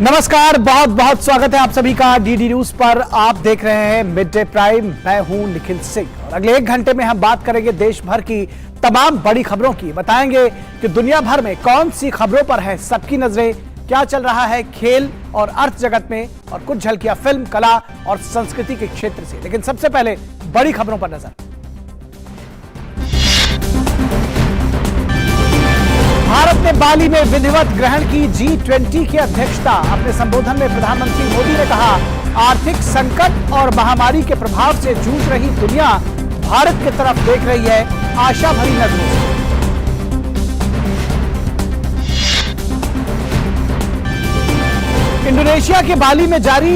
नमस्कार, बहुत बहुत स्वागत है आप सभी का डीडी न्यूज पर। आप देख रहे हैं मिड डे प्राइम। मैं हूं निखिल सिंह और अगले 1 घंटे में हम बात करेंगे देश भर की तमाम बड़ी खबरों की। बताएंगे कि दुनिया भर में कौन सी खबरों पर है सबकी नजरें, क्या चल रहा है खेल और अर्थ जगत में, और कुछ झलकियां फिल्म, कला और संस्कृति के क्षेत्र से। लेकिन सबसे पहले बड़ी खबरों पर नजर। भारत ने बाली में विधिवत ग्रहण की G20 की अध्यक्षता। अपने संबोधन में प्रधानमंत्री मोदी ने कहा, आर्थिक संकट और महामारी के प्रभाव से जूझ रही दुनिया भारत की तरफ देख रही है आशा भरी नजरों से। इंडोनेशिया के बाली में जारी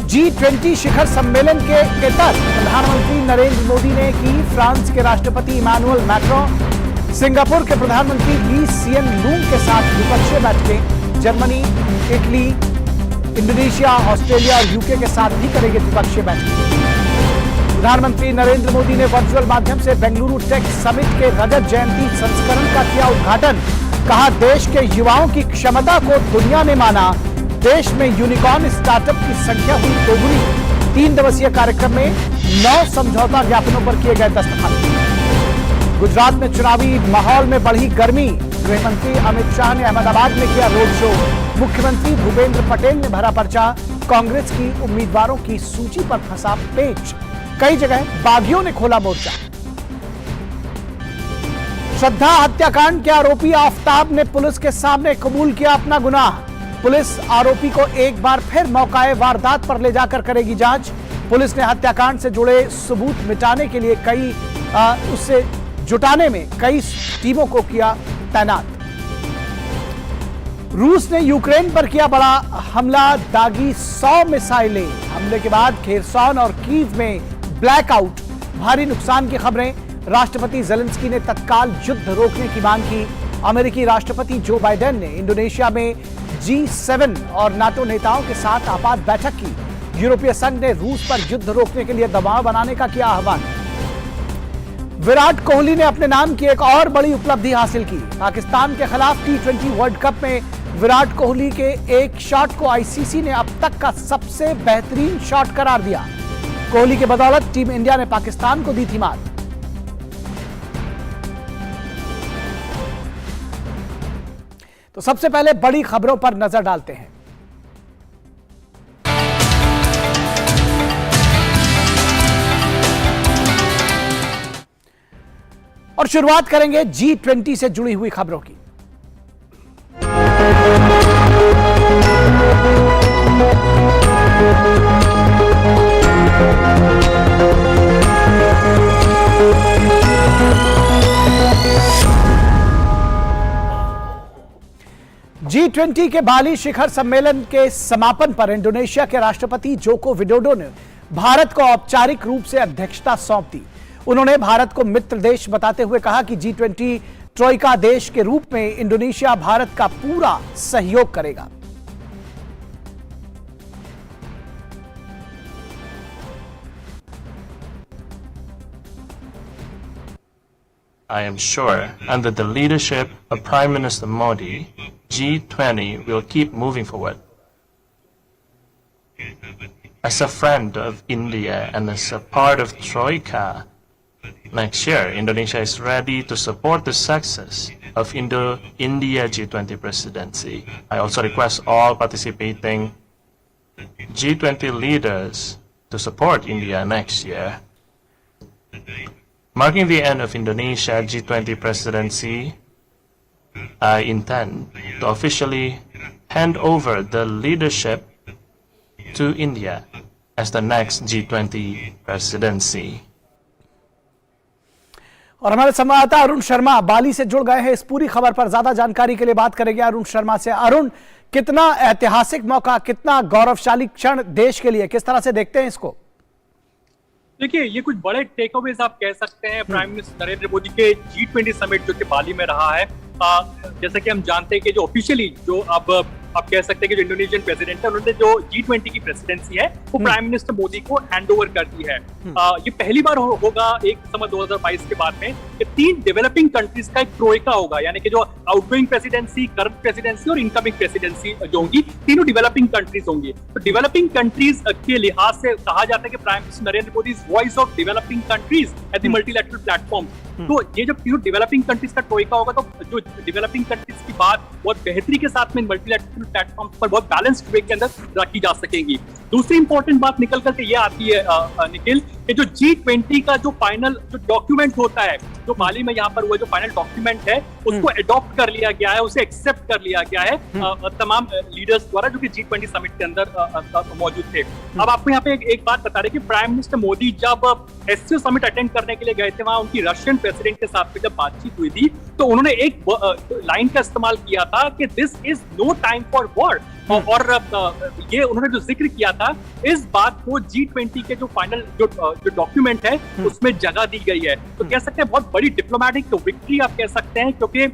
G20 शिखर सम्मेलन के तहत प्रधानमंत्री नरेंद्र मोदी ने की फ्रांस के राष्ट्रपति इमानुएल मैक्रों, सिंगापुर के प्रधानमंत्री ली सिएन लूंग के साथ द्विपक्षीय बैठकें। जर्मनी, इटली, इंडोनेशिया, ऑस्ट्रेलिया और यूके के साथ भी करेंगे द्विपक्षीय बैठकें। प्रधानमंत्री नरेंद्र मोदी ने वर्चुअल माध्यम से बेंगलुरु टेक समिट के रजत जयंती संस्करण का किया उद्घाटन। कहा, देश के युवाओं की क्षमता को दुनिया ने माना। देश में यूनिकॉर्न स्टार्टअप की संख्या हुई दोगुनी। 3 दिवसीय कार्यक्रम में 9 समझौता ज्ञापनों पर किए गए दस्तखत। गुजरात में चुनावी माहौल में बढ़ी गर्मी। गृह मंत्री अमित शाह ने अहमदाबाद में किया रोड शो। मुख्यमंत्री भूपेंद्र पटेल ने भरा पर्चा। कांग्रेस की उम्मीदवारों की सूची पर फंसा पेच। कई जगह बागियों ने खोला मोर्चा। श्रद्धा हत्याकांड के आरोपी आफताब ने पुलिस के सामने कबूल किया अपना गुनाह। पुलिस आरोपी को एक बार फिर मौकाए वारदात पर ले जाकर करेगी जांच। पुलिस ने हत्याकांड से जुड़े सबूत मिटाने के लिए उससे जुटाने में कई टीमों को किया तैनात। रूस ने यूक्रेन पर किया बड़ा हमला, दागी 100 मिसाइलें। हमले के बाद खेरसॉन और कीव में ब्लैकआउट, भारी नुकसान की खबरें। राष्ट्रपति जेलेंस्की ने तत्काल युद्ध रोकने की मांग की। अमेरिकी राष्ट्रपति जो बाइडेन ने इंडोनेशिया में G7 और नाटो नेताओं के साथ आपात बैठक की। यूरोपीय संघ ने रूस पर युद्ध रोकने के लिए दबाव बनाने का किया आह्वान। विराट कोहली ने अपने नाम की एक और बड़ी उपलब्धि हासिल की। पाकिस्तान के खिलाफ T20 वर्ल्ड कप में विराट कोहली के एक शॉट को आईसीसी ने अब तक का सबसे बेहतरीन शॉट करार दिया। कोहली के बदौलत टीम इंडिया ने पाकिस्तान को दी थी मात। तो सबसे पहले बड़ी खबरों पर नजर डालते हैं। और शुरुआत करेंगे G20 से जुड़ी हुई खबरों की। G20 के बाली शिखर सम्मेलन के समापन पर इंडोनेशिया के राष्ट्रपति जोको विडोडो ने भारत को औपचारिक रूप से अध्यक्षता सौंप दी। उन्होंने भारत को मित्र देश बताते हुए कहा कि G20 ट्रोइका देश के रूप में इंडोनेशिया भारत का पूरा सहयोग करेगा। I am sure, under the leadership of Prime Minister Modi, G20 will keep moving forward. As a friend of India and as a part of Troika, next year, Indonesia is ready to support the success of India G20 presidency. I also request all participating G20 leaders to support India next year. Marking the end of Indonesia G20 presidency, I intend to officially hand over the leadership to India as the next G20 presidency. और हमारे संवाददाता अरुण शर्मा बाली से जुड़ गए हैं। इस पूरी खबर पर ज्यादा जानकारी के लिए बात करेंगे अरुण शर्मा से। अरुण, कितना ऐतिहासिक मौका, कितना गौरवशाली क्षण देश के लिए, किस तरह से देखते हैं इसको? देखिए, ये कुछ बड़े टेक अवेज आप कह सकते हैं प्राइम मिनिस्टर नरेंद्र मोदी के G20 समिट जो कि बाली में रहा है। जैसे कि हम जानते हैं कि जो ऑफिशियली जो अब आप कह सकते हैं कि जो इंडोनेशियन प्रेसिडेंट है उन्होंने जो G20 की प्रेसिडेंसी है वो प्राइम मिनिस्टर मोदी को हैंड ओवर कर दी है। ये पहली बार होगा 1 दिसंबर 2022 के बाद में कि 3 डेवलपिंग कंट्रीज का एक ट्रोइका होगा, यानी कि जो आउटगोइंग प्रेसिडेंसी, करंट प्रेसिडेंसी और इनकमिंग प्रेसिडेंसी जो होंगी, तीनों डेवलपिंग कंट्रीज होंगी। तो डेवलपिंग कंट्रीज के लिहाज से कहा जाता है कि prime minister Narendra Modi is voice of developing countries at the multilateral platform. तो ये जब तीनों डेवलपिंग कंट्रीज का ट्रोइका होगा तो जो डेवलपिंग कंट्रीज की बात बहुत बेहतरी के साथ में मल्टीलैटरल प्लेटफॉर्म पर बहुत बैलेंस्ड वे के अंदर रखी जा सकेंगी। दूसरी इंपॉर्टेंट बात निकल करके ये आती है निखिल कि जो G20 का जो फाइनल जो डॉक्यूमेंट होता है, जो हाल ही में यहाँ पर हुआ जो फाइनल डॉक्यूमेंट है उसको अडॉप्ट कर लिया गया है, उसे एक्सेप्ट कर लिया गया है तमाम लीडर्स द्वारा जो कि G20 समिट के अंदर मौजूद थे। अब आपको यहाँ पे एक बात बता रहे कि प्राइम मिनिस्टर मोदी जब SCO समिट अटेंड करने के लिए गए थे, वहां उनकी रशियन प्रेसिडेंट के साथ में जब बातचीत हुई थी तो उन्होंने एक लाइन का इस्तेमाल किया था कि this is no time for war, और ये उन्होंने जो जिक्र किया था इस बात को G20 के जो फाइनल जो डॉक्यूमेंट है उसमें जगह दी गई है। तो कह सकते हैं बहुत बड़ी डिप्लोमेटिक विक्ट्री आप कह सकते हैं, क्योंकि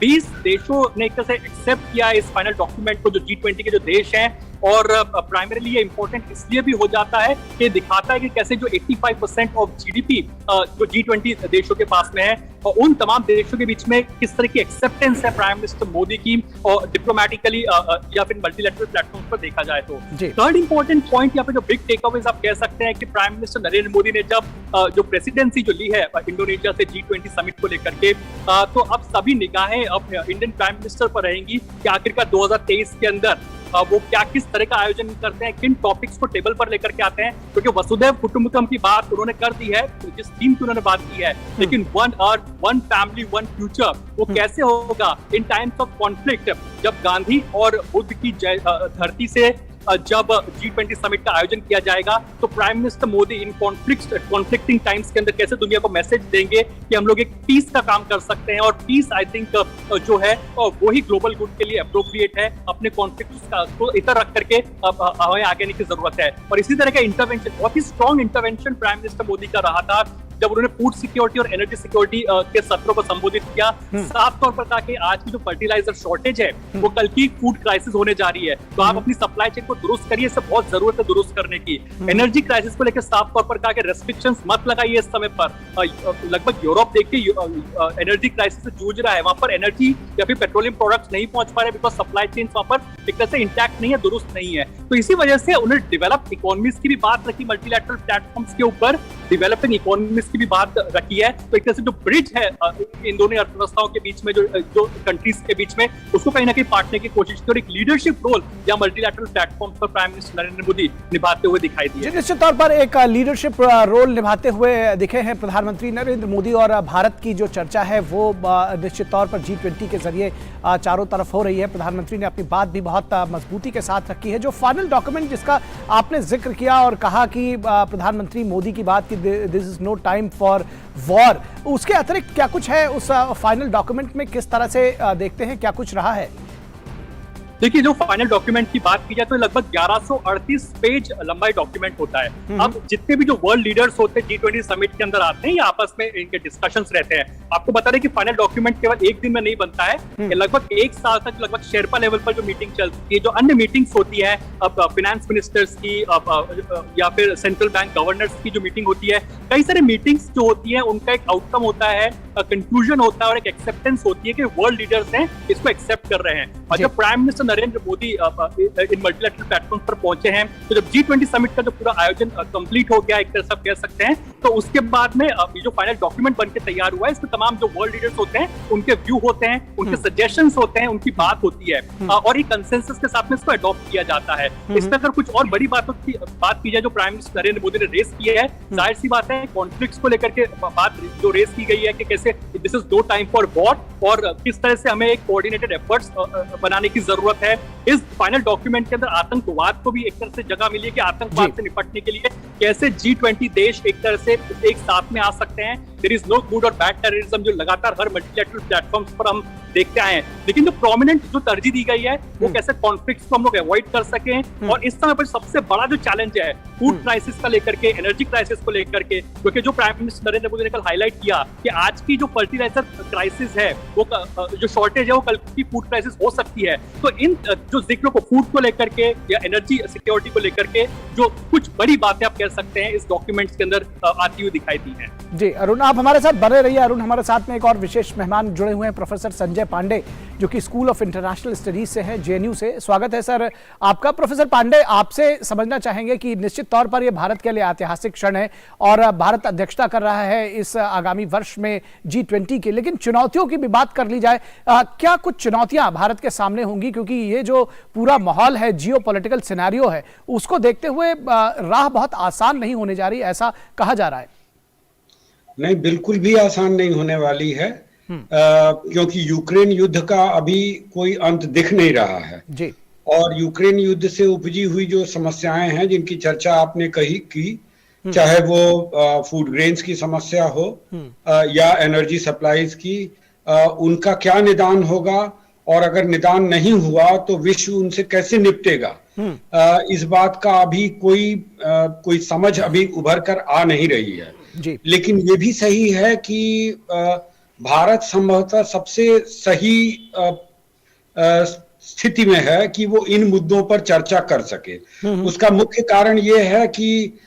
20 देशों ने एक तरह से एक्सेप्ट किया इस फाइनल डॉक्यूमेंट को, जो G20 के जो देश हैं। और प्राइमरीली ये इंपॉर्टेंट इसलिए भी हो जाता है कि दिखाता है कि कैसे जो 85% ऑफ GDP जो G20 देशों के पास में है और उन तमाम देशों के बीच में किस तरह की एक्सेप्टेंस है प्राइम मिनिस्टर मोदी की और डिप्लोमेटिकली या फिर मल्टीलैटरल प्लेटफॉर्म पर देखा जाए तो। थर्ड इंपॉर्टेंट पॉइंट यहाँ पे जो बिग टेकअवेज आप कह सकते हैं कि प्राइम मिनिस्टर नरेंद्र मोदी ने जब जो प्रेसिडेंसी जो ली है इंडोनेशिया से G20 समिट को लेकर के, तो अब सभी निगाहें अब इंडियन प्राइम मिनिस्टर पर रहेंगी कि आखिरकार 2023 के अंदर वो क्या किस तरह का आयोजन करते हैं, किन टॉपिक्स को टेबल पर लेकर के आते हैं। क्योंकि वसुधैव कुटुंबकम की बात उन्होंने कर दी है, जिस थीम की उन्होंने बात की है, लेकिन one earth, one family, one future वो कैसे होगा इन टाइम्स ऑफ कॉन्फ्लिक्ट, जब गांधी और बुद्ध की धरती से जब G20 समिट का आयोजन किया जाएगा तो प्राइम मिनिस्टर मोदी इन कॉन्फ्लिक्टिंग टाइम्स के अंदर कैसे दुनिया को मैसेज देंगे कि हम लोग एक पीस का काम कर सकते हैं। और पीस आई थिंक जो है वो ही ग्लोबल गुड के लिए अप्रोप्रिएट है, अपने कॉन्फ्लिक्ट को इधर रख करके हमें आगे आने की जरूरत है। और इसी तरह का इंटरवेंशन, बहुत ही strong intervention prime minister Modi का रहा था जब उन्होंने फूड सिक्योरिटी और एनर्जी सिक्योरिटी के सत्रों को संबोधित किया। साफ तौर पर कहा कि आज की जो फर्टिलाइजर शॉर्टेज है वो कल की फूड क्राइसिस होने जा रही है, तो आप अपनी सप्लाई चेन को दुरुस्त करिए, इससे बहुत जरूरत है दुरुस्त करने की। एनर्जी क्राइसिस को लेकर साफ तौर पर कहा कि रेस्ट्रिक्शंस मत लगाइए इस समय पर। लगभग यूरोप देखिए एनर्जी क्राइसिस से जूझ रहा है, वहां पर एनर्जी या फिर पेट्रोलियम प्रोडक्ट्स नहीं पहुंच पा रहे बिकॉज सप्लाई चेन वहां पर एक तरह से इंटैक्ट नहीं है, दुरुस्त नहीं है। तो इसी वजह से उन्होंने डेवलप्ड इकोनॉमीज की भी बात रखी, मल्टीलैटरल प्लेटफॉर्म्स के ऊपर डेवलपिंग इकोनॉमीज की भी बात रखी है। तो एक तरह से जो ब्रिज है इन दोनों अर्थव्यवस्थाओं के बीच में, जो कंट्रीज के बीच में, उसको कहीं ना कहीं बांटने की कोशिश की और एक लीडरशिप रोल या मल्टीलैटरल प्लेटफॉर्म पर प्राइम मिनिस्टर नरेंद्र मोदी निभाते हुए दिखाई दिए। निश्चित तौर पर एक लीडरशिप रोल निभाते हुए दिखे हैं प्रधानमंत्री नरेंद्र मोदी। और भारत की जो चर्चा है वो निश्चित तौर पर G20 के जरिए चारों तरफ हो रही है। प्रधानमंत्री ने अपनी बात भी बहुत मजबूती के साथ रखी है। जो फाइनल डॉक्यूमेंट जिसका आपने जिक्र किया और कहा कि प्रधानमंत्री मोदी की बात की this is no time for war, उसके अतिरिक्त क्या कुछ है उस फाइनल डॉक्यूमेंट में, किस तरह से देखते हैं, क्या कुछ रहा है? देखिए, जो फाइनल डॉक्यूमेंट की बात की जाए तो लगभग 1138 पेज लंबा डॉक्यूमेंट होता है। अब जितने भी जो वर्ल्ड लीडर्स होते हैं G20 समिट के अंदर आते हैं या आपस में इनके डिस्कशंस रहते हैं। आपको बता दें कि फाइनल डॉक्यूमेंट केवल एक दिन में नहीं बनता है, लगभग 1 साल तक लगभग शेरपा लेवल पर जो मीटिंग चलती है, जो अन्य मीटिंग्स होती है अब फिनेंस मिनिस्टर्स की या फिर सेंट्रल बैंक गवर्नर्स की जो मीटिंग होती है, कई सारे मीटिंग्स जो होती है उनका एक आउटकम होता है, कंक्लूजन होता है और एक एक्सेप्टेंस होती है कि वर्ल्ड लीडर्स हैं इसको एक्सेप्ट कर रहे हैं। और जब प्राइम मिनिस्टर नरेंद्र मोदी इन मल्टीलैटरल प्लेटफॉर्म पर पहुंचे हैं, तो जब G20 समिट का जो पूरा आयोजन कंप्लीट हो गया एक तरह से आप कह सकते हैं, तो उसके बाद में ये जो फाइनल डॉक्यूमेंट बनके तैयार हुआ है इसमें तमाम जो वर्ल्ड लीडर्स होते हैं उनके व्यू होते हैं, उनके सजेशंस होते हैं, उनकी बात होती है और एक कंसेंसस के साथ में इसको अडॉप्ट किया जाता है। इसमें अगर कुछ और बड़ी बात की जाए जो प्राइम मिनिस्टर नरेंद्र मोदी ने रेस की है, जाहिर सी बात है कॉन्फ्लिक्ट्स को लेकर के बात जो रेस की गई है कि कैसे this is no time for war और किस तरह से हमें एक कोऑर्डिनेटेड एफर्ट्स बनाने की जरूरत है। इस फाइनल डॉक्यूमेंट के अंदर आतंकवाद को भी एक तरह से जगह मिली है कि आतंकवाद से निपटने के लिए कैसे G20 देश एक तरह से एक साथ में आ सकते हैं। देयर इज नो गुड और बैड टेररिज्म जो लगातार हर मल्टीलैटरल प्लेटफॉर्म्स पर हम देखते आए हैं, लेकिन जो प्रोमिनेंट जो तरजीह दी गई है वो कैसे कॉन्फ्लिक्ट्स को हम लोग अवॉइड कर सकें। और इस समय पर सबसे बड़ा जो चैलेंज है फूड क्राइसिस का लेकर के, एनर्जी क्राइसिस को लेकर के, क्योंकि जो प्राइम मिनिस्टर नरेंद्र मोदी ने कल हाईलाइट किया कि आज की जो फर्टिलाइजर क्राइसिस है, वो जो शॉर्टेज है, वो कल की फूड क्राइसिस हो सकती है। तो इन जो जिक्र को फूड को लेकर के या एनर्जी सिक्योरिटी को लेकर के जो कुछ बड़ी बातें आप कह सकते हैं इस डॉक्यूमेंट्स के अंदर आती हुई दिखाई दी है। जी अरुण, आप हमारे साथ बने रहिए। अरुण, हमारे साथ में एक और विशेष मेहमान जुड़े हुए हैं, प्रोफेसर संजय पांडे, जो कि स्कूल ऑफ इंटरनेशनल स्टडीज से हैं, जेएनयू से। स्वागत है सर आपका। प्रोफेसर पांडे, आपसे समझना चाहेंगे कि निश्चित तौर पर यह भारत के लिए ऐतिहासिक क्षण है और भारत अध्यक्षता कर रहा है इस आगामी वर्ष में G20 की, लेकिन चुनौतियों की भी बात कर ली जाए, क्या कुछ चुनौतियां भारत के सामने होंगी? क्योंकि ये जो पूरा माहौल है, जियोपॉलिटिकल सिनेरियो है, उसको देखते हुए राह बहुत आसान नहीं होने जा रही, ऐसा कहा जा रहा है। नहीं, बिल्कुल भी आसान नहीं होने वाली है, क्योंकि यूक्रेन युद्ध का अभी कोई अंत दिख नहीं रहा है जी। और यूक्रेन युद्ध से उपजी हुई जो समस्याएं हैं, जिनकी चर्चा आपने की, चाहे वो फूड ग्रेन्स की समस्या हो या एनर्जी सप्लाईज की, उनका क्या निदान होगा, और अगर निदान नहीं हुआ तो विश्व उनसे कैसे निपटेगा, इस बात का अभी कोई समझ अभी उभर कर आ नहीं रही है जी। लेकिन ये भी सही है कि भारत संभवतः सबसे सही स्थिति में है कि वो इन मुद्दों पर चर्चा कर सके। उसका मुख्य कारण ये है कि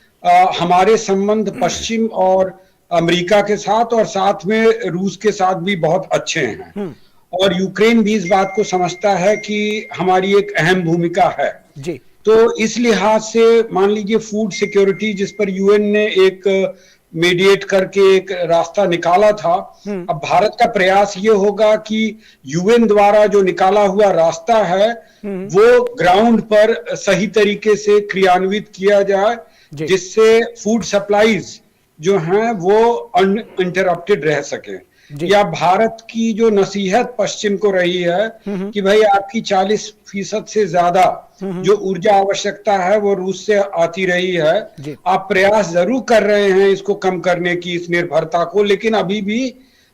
हमारे संबंध पश्चिम और अमेरिका के साथ और साथ में रूस के साथ भी बहुत अच्छे हैं, और यूक्रेन भी इस बात को समझता है कि हमारी एक अहम भूमिका है जी। तो इस लिहाज से मान लीजिए फूड सिक्योरिटी, जिस पर यूएन ने एक मीडिएट करके एक रास्ता निकाला था, अब भारत का प्रयास ये होगा कि यूएन द्वारा जो निकाला हुआ रास्ता है वो ग्राउंड पर सही तरीके से क्रियान्वित किया जाए, जिससे फूड सप्लाईज जो हैं वो अनइंटरप्टेड रह सके। या भारत की जो नसीहत पश्चिम को रही है कि भाई आपकी 40% से ज्यादा जो ऊर्जा आवश्यकता है वो रूस से आती रही है, आप प्रयास जरूर कर रहे हैं इसको कम करने की, इस निर्भरता को, लेकिन अभी भी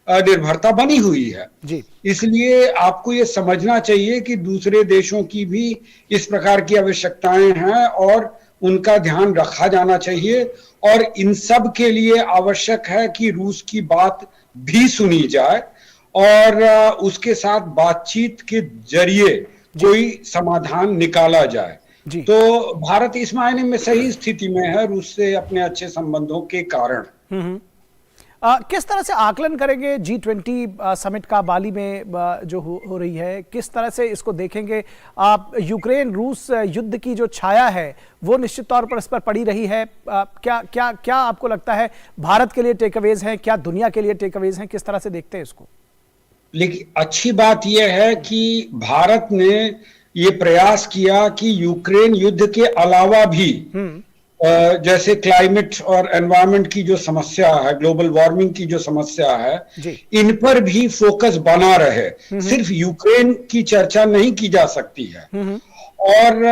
निर्भरता बनी हुई है जी। इसलिए आपको ये समझना चाहिए कि दूसरे देशों की भी इस प्रकार की आवश्यकताएं हैं और उनका ध्यान रखा जाना चाहिए, और इन सब के लिए आवश्यक है कि रूस की बात भी सुनी जाए और उसके साथ बातचीत के जरिए कोई समाधान निकाला जाए जी। तो भारत इस मायने में सही स्थिति में है रूस से अपने अच्छे संबंधों के कारण। किस तरह से आकलन करेंगे G20 समिट का बाली में जो हो रही है, किस तरह से इसको देखेंगे आप? यूक्रेन रूस युद्ध की जो छाया है वो निश्चित तौर पर इस पर पड़ी रही है। क्या क्या क्या आपको लगता है भारत के लिए टेकअवेज हैं, क्या दुनिया के लिए टेकअवेज हैं, किस तरह से देखते हैं इसको? लेकिन अच्छी बात यह है कि भारत ने ये प्रयास किया कि यूक्रेन युद्ध के अलावा भी जैसे क्लाइमेट और एनवायरनमेंट की जो समस्या है, ग्लोबल वार्मिंग की जो समस्या है, इन पर भी फोकस बना रहे। सिर्फ यूक्रेन की चर्चा नहीं की जा सकती है, और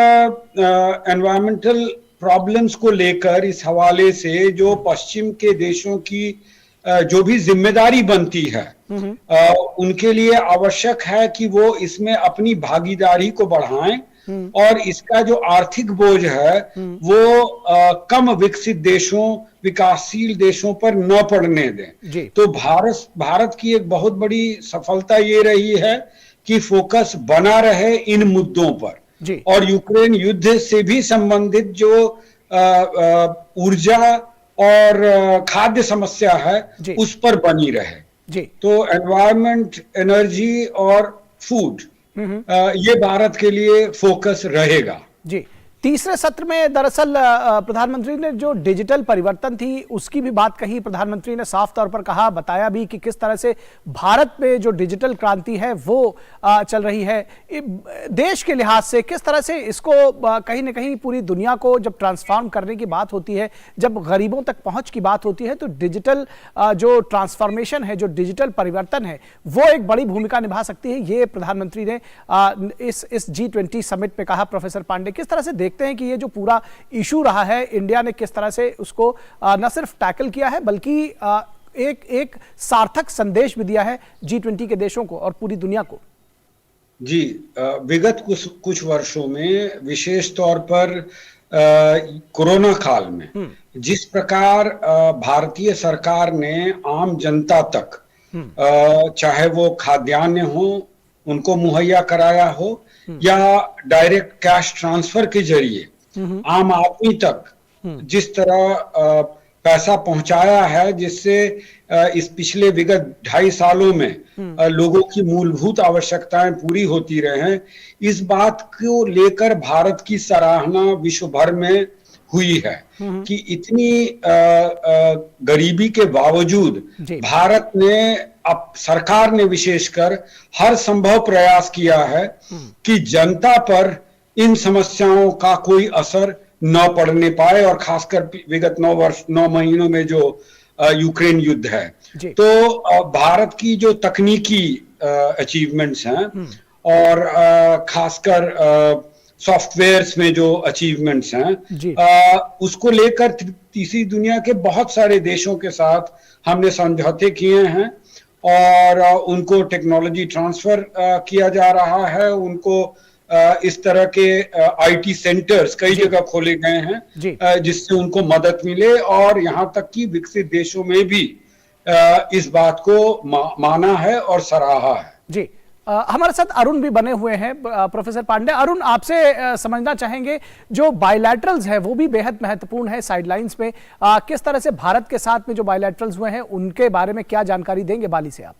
एनवायरमेंटल प्रॉब्लम्स को लेकर इस हवाले से जो पश्चिम के देशों की जो भी जिम्मेदारी बनती है, उनके लिए आवश्यक है कि वो इसमें अपनी भागीदारी को बढ़ाएं और इसका जो आर्थिक बोझ है वो कम विकसित देशों, विकासशील देशों पर न पड़ने दें। तो भारत की एक बहुत बड़ी सफलता ये रही है कि फोकस बना रहे इन मुद्दों पर, और यूक्रेन युद्ध से भी संबंधित जो ऊर्जा और खाद्य समस्या है उस पर बनी रहे। तो एनवायरनमेंट, एनर्जी और फूड, ये भारत के लिए फोकस रहेगा जी। तीसरे सत्र में दरअसल प्रधानमंत्री ने जो डिजिटल परिवर्तन थी उसकी भी बात कही। प्रधानमंत्री ने साफ तौर पर कहा, बताया भी कि किस तरह से भारत में जो डिजिटल क्रांति है वो चल रही है। देश के लिहाज से किस तरह से इसको कहीं ना कहीं पूरी दुनिया को जब ट्रांसफॉर्म करने की बात होती है, जब गरीबों तक पहुंच की बात होती है, तो डिजिटल जो ट्रांसफॉर्मेशन है, जो डिजिटल परिवर्तन है, वो एक बड़ी भूमिका निभा सकती है। ये प्रधानमंत्री ने इस G20 समिट पे कहा। प्रोफेसर पांडे, किस तरह से देखते हैं कि ये जो पूरा इशू रहा है, इंडिया ने किस तरह से उसको न सिर्फ टैकल किया है बल्कि एक सार्थक संदेश भी दिया है G20 के देशों को और पूरी दुनिया को? जी, विगत कुछ वर्षों में, विशेष तौर पर कोरोना काल में, जिस प्रकार भारतीय सरकार ने आम जनता तक चाहे वो खाद्यान्न हो उनको मुहैया कराया हो या डायरेक्ट कैश ट्रांसफर के जरिए आम आदमी तक जिस तरह पैसा पहुंचाया है, जिससे इस पिछले विगत 2.5 सालों में लोगों की मूलभूत आवश्यकताएं पूरी होती रहे हैं, इस बात को लेकर भारत की सराहना विश्व भर में हुई है कि इतनी गरीबी के बावजूद भारत ने, अब सरकार ने विशेषकर हर संभव प्रयास किया है कि जनता पर इन समस्याओं का कोई असर न पड़ने पाए, और खासकर विगत 9 महीनों में जो यूक्रेन युद्ध है। तो भारत की जो तकनीकी अचीवमेंट्स हैं और खासकर सॉफ्टवेयर्स में जो अचीवमेंट्स हैं, उसको लेकर तीसरी दुनिया के बहुत सारे देशों के साथ हमने समझौते किए हैं और उनको टेक्नोलॉजी ट्रांसफर किया जा रहा है। उनको इस तरह के आईटी सेंटर्स कई जगह खोले गए हैं जिससे उनको मदद मिले, और यहाँ तक कि विकसित देशों में भी इस बात को माना है और सराहा है। जी, हमारे साथ अरुण भी बने हुए हैं। प्रोफेसर पांडे, अरुण आपसे समझना चाहेंगे, जो बायलैटरल्स है वो भी बेहद महत्वपूर्ण है साइडलाइंस पे, किस तरह से भारत के साथ में जो बायलैटरल्स हुए हैं उनके बारे में क्या जानकारी देंगे बाली से आप?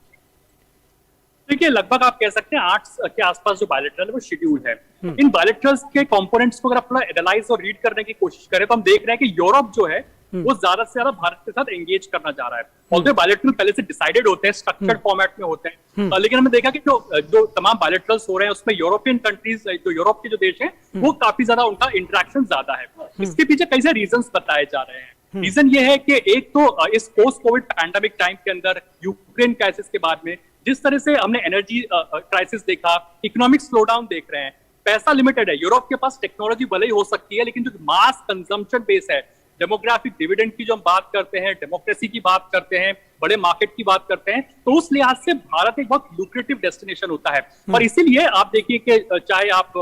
देखिए, लगभग आप कह सकते हैं 8 के आसपास जो बायलैटरल है वो शेड्यूल है। इन बायलैटरल्स के कंपोनेंट्स को अगर आप थोड़ा एनालाइज और रीड करने की कोशिश करें तो हम देख रहे हैं कि यूरोप जो है वो ज्यादा से ज्यादा भारत के साथ एंगेज करना चाह रहा है। ऑल्दो बायलैटरल पहले से डिसाइडेड होते हैं, स्ट्रक्चर्ड फॉर्मेट में होते हैं, लेकिन हमने देखा कि जो तमाम बायलैटरल्स हो रहे हैं उसमें यूरोपियन कंट्रीज, जो यूरोप के जो देश हैं, वो काफी ज्यादा उनका इंटरेक्शन ज्यादा है। इसके पीछे कई सारे रीजंस बताए जा रहे हैं। रीजन ये है कि एक तो इस पोस्ट कोविड पैंडेमिक टाइम के अंदर यूक्रेन क्राइसिस के बाद में जिस तरह से हमने एनर्जी क्राइसिस देखा, इकोनॉमिक स्लोडाउन देख रहे हैं, पैसा लिमिटेड है। यूरोप के पास टेक्नोलॉजी भले ही हो सकती है, लेकिन जो मास कंजम्पशन बेस है, डेमोग्राफिक डिविडेंड की जो हम बात करते हैं, डेमोक्रेसी की बात करते हैं, बड़े मार्केट की बात करते हैं, तो उस लिहाज से भारत एक बहुत लुक्रेटिव डेस्टिनेशन होता है। और इसीलिए आप देखिए कि चाहे आप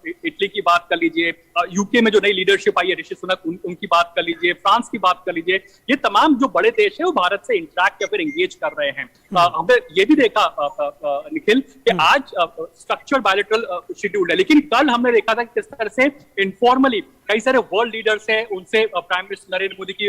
इटली की बात कर लीजिए, यूके में जो नई लीडरशिप आई है ऋषि सुनक, उनकी बात कर लीजिए, फ्रांस की बात कर लीजिए, ये तमाम जो बड़े देश है वो भारत से इंटरैक्ट या फिर एंगेज कर रहे हैं। हमने ये भी देखा निखिल कि आज स्ट्रक्चर्ड बायलैटरल शेड्यूल है, लेकिन कल हमने देखा था कि किस तरह से इनफॉर्मली कई सारे वर्ल्ड लीडर्स हैं, उनसे प्राइम मिनिस्टर नरेंद्र मोदी की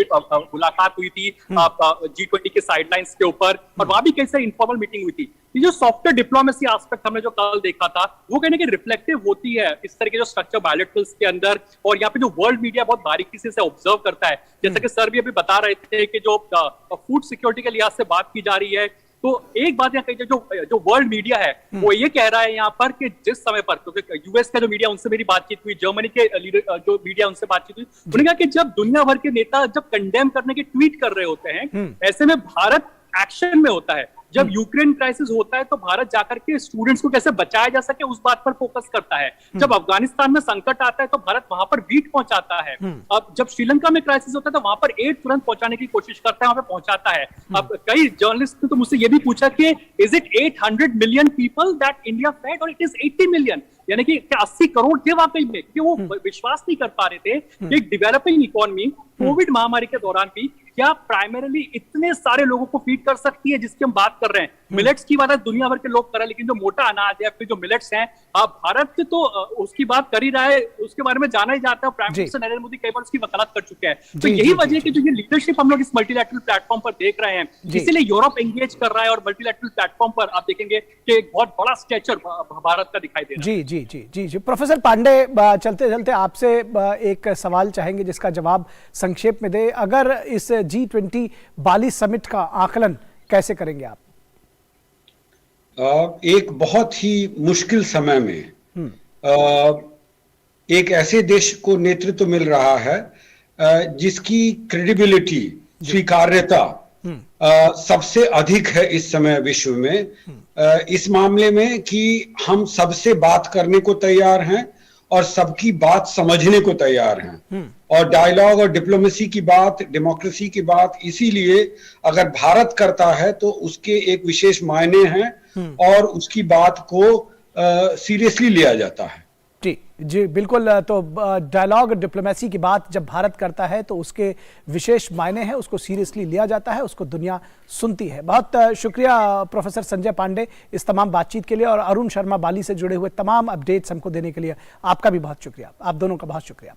मुलाकात हुई थी G20 के साइडलाइंस के ऊपर, और वहां भी कई सारी इनफॉर्मल मीटिंग हुई थी। ये जो सॉफ्टवेयर डिप्लोमेसी एस्पेक्ट हमने जो कल देखा था वो कहने की रिफ्लेक्टिव होती है इस तरह के जो स्ट्रक्चर बायलैटरल्स के अंदर, और यहाँ पे जो वर्ल्ड मीडिया बहुत बारीकी से ऑब्जर्व करता है। जैसा कि सर भी अभी बता रहे थे कि जो फूड सिक्योरिटी के लिहाज से बात की जा रही है, तो एक बात यहाँ कही, जो वर्ल्ड मीडिया है वो ये कह रहा है यहाँ पर कि जिस समय पर, क्योंकि यूएस का जो मीडिया उनसे मेरी बातचीत हुई, जर्मनी के लीडर जो मीडिया उनसे बातचीत हुई, उन्होंने कहा कि जब दुनिया भर के नेता जब कंडेम करने की ट्वीट कर रहे होते हैं, ऐसे में भारत एक्शन में होता है। जब यूक्रेन क्राइसिस होता है तो भारत जाकर के स्टूडेंट्स को कैसे बचाया जा सके उस बात पर फोकस करता है। जब अफगानिस्तान में संकट आता है तो भारत वहां पर वीट पहुंचाता है। अब जब श्रीलंका में क्राइसिस होता है तो वहां पर एड तुरंत पहुंचाने की कोशिश करता है, वहां पर पहुंचाता है। अब कई जर्नलिस्ट ने तो मुझसे ये भी पूछा कि is it 800 million people that India fed और इट इज 80 मिलियन, यानी कि 80 करोड़ थे वाकई में, कि वो विश्वास नहीं कर पा रहे थे कि एक डेवलपिंग इकोनॉमी कोविड महामारी के दौरान भी क्या प्राइमरीली इतने सारे लोगों को फीड कर सकती है जिसकी हम बात कर रहे हैं। मिलेट्स की बात दुनिया भर के लोग कर रहे हैं, लेकिन जो मोटा अनाज है, फिर जो मिलेट्स हैं, भारत तो उसकी बात कर ही रहा है, उसके बारे में जाना ही जाता है। प्राइम मिनिस्टर नरेंद्र मोदी कई बार उसकी वकालत कर चुके हैं। तो यही वजह है कि जो ये लीडरशिप हम लोग इस मल्टीलैटरल प्लेटफॉर्म पर देख रहे हैं, इसीलिए यूरोप एंगेज कर रहा है, और मल्टीलैटरल प्लेटफॉर्म पर आप देखेंगे कि एक बहुत बड़ा स्टेचर भारत का दिखाई दे रहा है। जी जी जी जी प्रोफेसर पांडे, चलते चलते आपसे एक सवाल चाहेंगे जिसका जवाब संक्षेप में दे। अगर इस G20 बाली समिट का आकलन कैसे करेंगे आप? एक बहुत ही मुश्किल समय में एक ऐसे देश को नेतृत्व मिल रहा है जिसकी क्रेडिबिलिटी, स्वीकार्यता सबसे अधिक है इस समय विश्व में, इस मामले में कि हम सबसे बात करने को तैयार हैं और सबकी बात समझने को तैयार हैं, और डायलॉग और डिप्लोमेसी की बात, डेमोक्रेसी की बात, इसीलिए अगर भारत करता है तो उसके एक विशेष मायने हैं और उसकी बात को सीरियसली लिया जाता है। जी बिल्कुल। तो डायलॉग और डिप्लोमेसी की बात जब भारत करता है तो उसके विशेष मायने हैं, उसको सीरियसली लिया जाता है, उसको दुनिया सुनती है। बहुत शुक्रिया प्रोफेसर संजय पांडे इस तमाम बातचीत के लिए, और अरुण शर्मा बाली से जुड़े हुए तमाम अपडेट्स हमको देने के लिए आपका भी बहुत शुक्रिया। आप दोनों का बहुत शुक्रिया।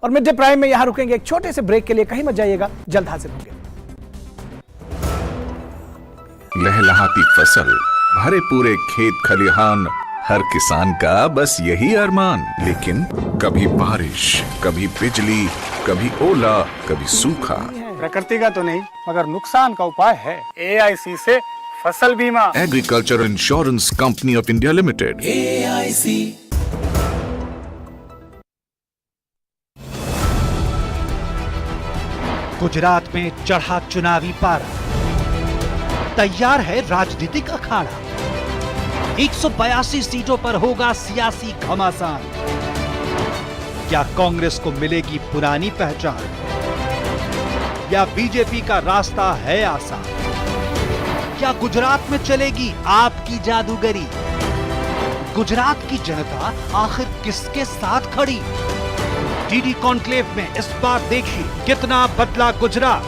और मिड डे प्राइम में यहां रुकेंगे एक छोटे से ब्रेक के लिए, कहीं मत जाइएगा, जल्द हाजिर होंगे। लहलहाती फसल, भरे पूरे खेत खलिहान, हर किसान का बस यही अरमान। लेकिन कभी बारिश, कभी बिजली, कभी ओला, कभी सूखा। प्रकृति का तो नहीं, मगर नुकसान का उपाय है। AIC से फसल बीमा। Agriculture insurance company of India limited, AIC। Gujarat में चढ़ा चुनावी पारा, तैयार है राजनीतिक अखाड़ा। 182 सीटों पर होगा सियासी घमासान। क्या कांग्रेस को मिलेगी पुरानी पहचान, या बीजेपी का रास्ता है आसान? क्या गुजरात में चलेगी आपकी जादूगरी? गुजरात की जनता आखिर किसके साथ खड़ी? डीडी कॉन्क्लेव में इस बार देखिए कितना बदला गुजरात,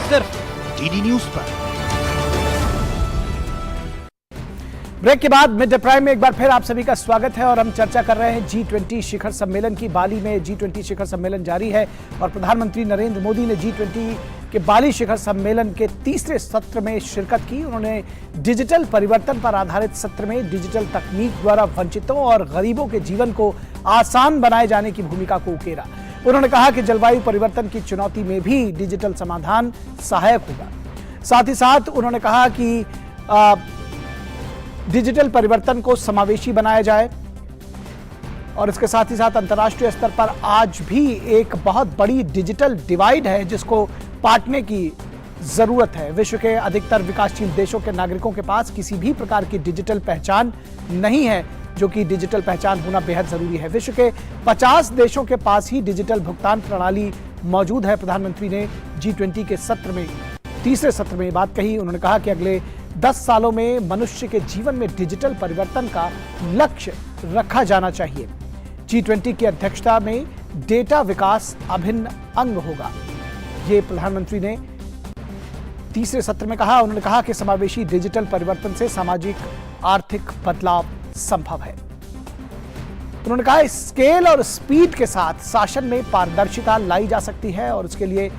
सिर्फ डीडी न्यूज पर। ब्रेक के बाद मिड डे प्राइम में एक बार फिर आप सभी का स्वागत है, और हम चर्चा कर रहे हैं G20 शिखर सम्मेलन की। बाली में G20 शिखर सम्मेलन जारी है, और प्रधानमंत्री नरेंद्र मोदी ने G20 के बाली शिखर सम्मेलन के तीसरे सत्र में शिरकत की। उन्होंने डिजिटल परिवर्तन पर आधारित सत्र में डिजिटल तकनीक द्वारा वंचितों और गरीबों के जीवन को आसान बनाए जाने की भूमिका को उकेरा। उन्होंने कहा कि जलवायु परिवर्तन की चुनौती में भी डिजिटल समाधान सहायक होगा। साथ ही साथ उन्होंने कहा कि डिजिटल परिवर्तन को समावेशी बनाया जाए, और इसके साथ ही साथ अंतर्राष्ट्रीय स्तर पर आज भी एक बहुत बड़ी डिजिटल डिवाइड है जिसको पाटने की जरूरत है। विश्व के अधिकतर विकासशील देशों के नागरिकों के पास किसी भी प्रकार की डिजिटल पहचान नहीं है, जो कि डिजिटल पहचान होना बेहद जरूरी है। विश्व के 50 देशों के पास ही डिजिटल भुगतान प्रणाली मौजूद है। प्रधानमंत्री ने G20 के सत्र में, तीसरे सत्र में ये बात कही। उन्होंने कहा कि अगले 10 सालों में मनुष्य के जीवन में डिजिटल परिवर्तन का लक्ष्य रखा जाना चाहिए। G20 की अध्यक्षता में डेटा विकास अभिन्न अंग होगा, ये प्रधानमंत्री ने तीसरे सत्र में कहा। उन्होंने कहा कि समावेशी डिजिटल परिवर्तन से सामाजिक आर्थिक बदलाव संभव है। उन्होंने कहा स्केल और स्पीड के साथ शासन में पारदर्शिता लाई जा सकती है, और उसके लिए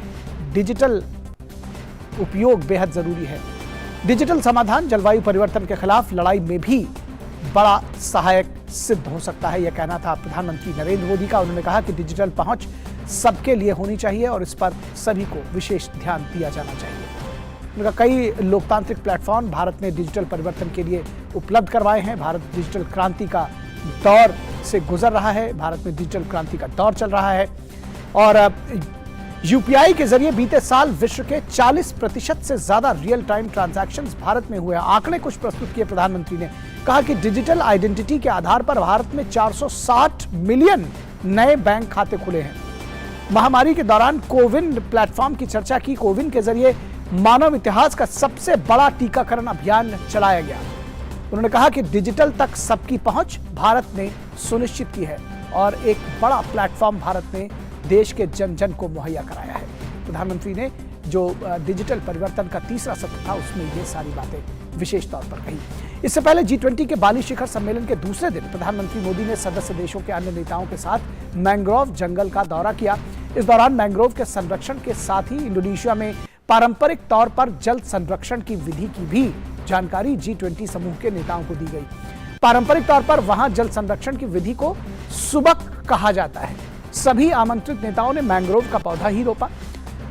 डिजिटल उपयोग बेहद जरूरी है। डिजिटल समाधान जलवायु परिवर्तन के खिलाफ लड़ाई में भी बड़ा सहायक सिद्ध हो सकता है, यह कहना था प्रधानमंत्री नरेंद्र मोदी का। उन्होंने कहा कि डिजिटल पहुंच सबके लिए होनी चाहिए, और इस पर सभी को विशेष ध्यान दिया जाना चाहिए। उनका कई लोकतांत्रिक प्लेटफॉर्म भारत ने डिजिटल परिवर्तन के लिए उपलब्ध करवाए हैं। भारत डिजिटल क्रांति का दौर से गुजर रहा है, भारत में डिजिटल क्रांति का दौर चल रहा है, और यूपीआई के जरिए बीते साल विश्व के 40% से ज्यादा रियल टाइम ट्रांजैक्शंस भारत में हुए। आंकड़े कुछ प्रस्तुत किए प्रधानमंत्री ने, कहा कि डिजिटल आइडेंटिटी के आधार पर भारत में 460 मिलियन नए बैंक खाते खुले हैं। महामारी के दौरान कोविन प्लेटफॉर्म की चर्चा की। कोविन के जरिए मानव इतिहास का सबसे बड़ा टीकाकरण अभियान चलाया गया। उन्होंने कहा कि डिजिटल तक सबकी पहुंच भारत ने सुनिश्चित की है, और एक बड़ा प्लेटफॉर्म भारत ने देश के जन जन को मुहैया कराया है। प्रधानमंत्री ने जो डिजिटल परिवर्तन का तीसरा सत्र था उसमें ये सारी बातें विशेष तौर पर कही। इससे पहले G20 के बाली शिखर सम्मेलन के दूसरे दिन प्रधानमंत्री मोदी ने सदस्य देशों के अन्य नेताओं के साथ मैंग्रोव जंगल का दौरा किया। इस दौरान मैंग्रोव के संरक्षण के साथ ही इंडोनेशिया में पारंपरिक तौर पर जल संरक्षण की विधि की भी जानकारी G20 समूह के नेताओं को दी गई। पारंपरिक तौर पर वहां जल संरक्षण की विधि को सुबक कहा जाता है। सभी आमंत्रित नेताओं ने मैंग्रोव का पौधा ही रोपा।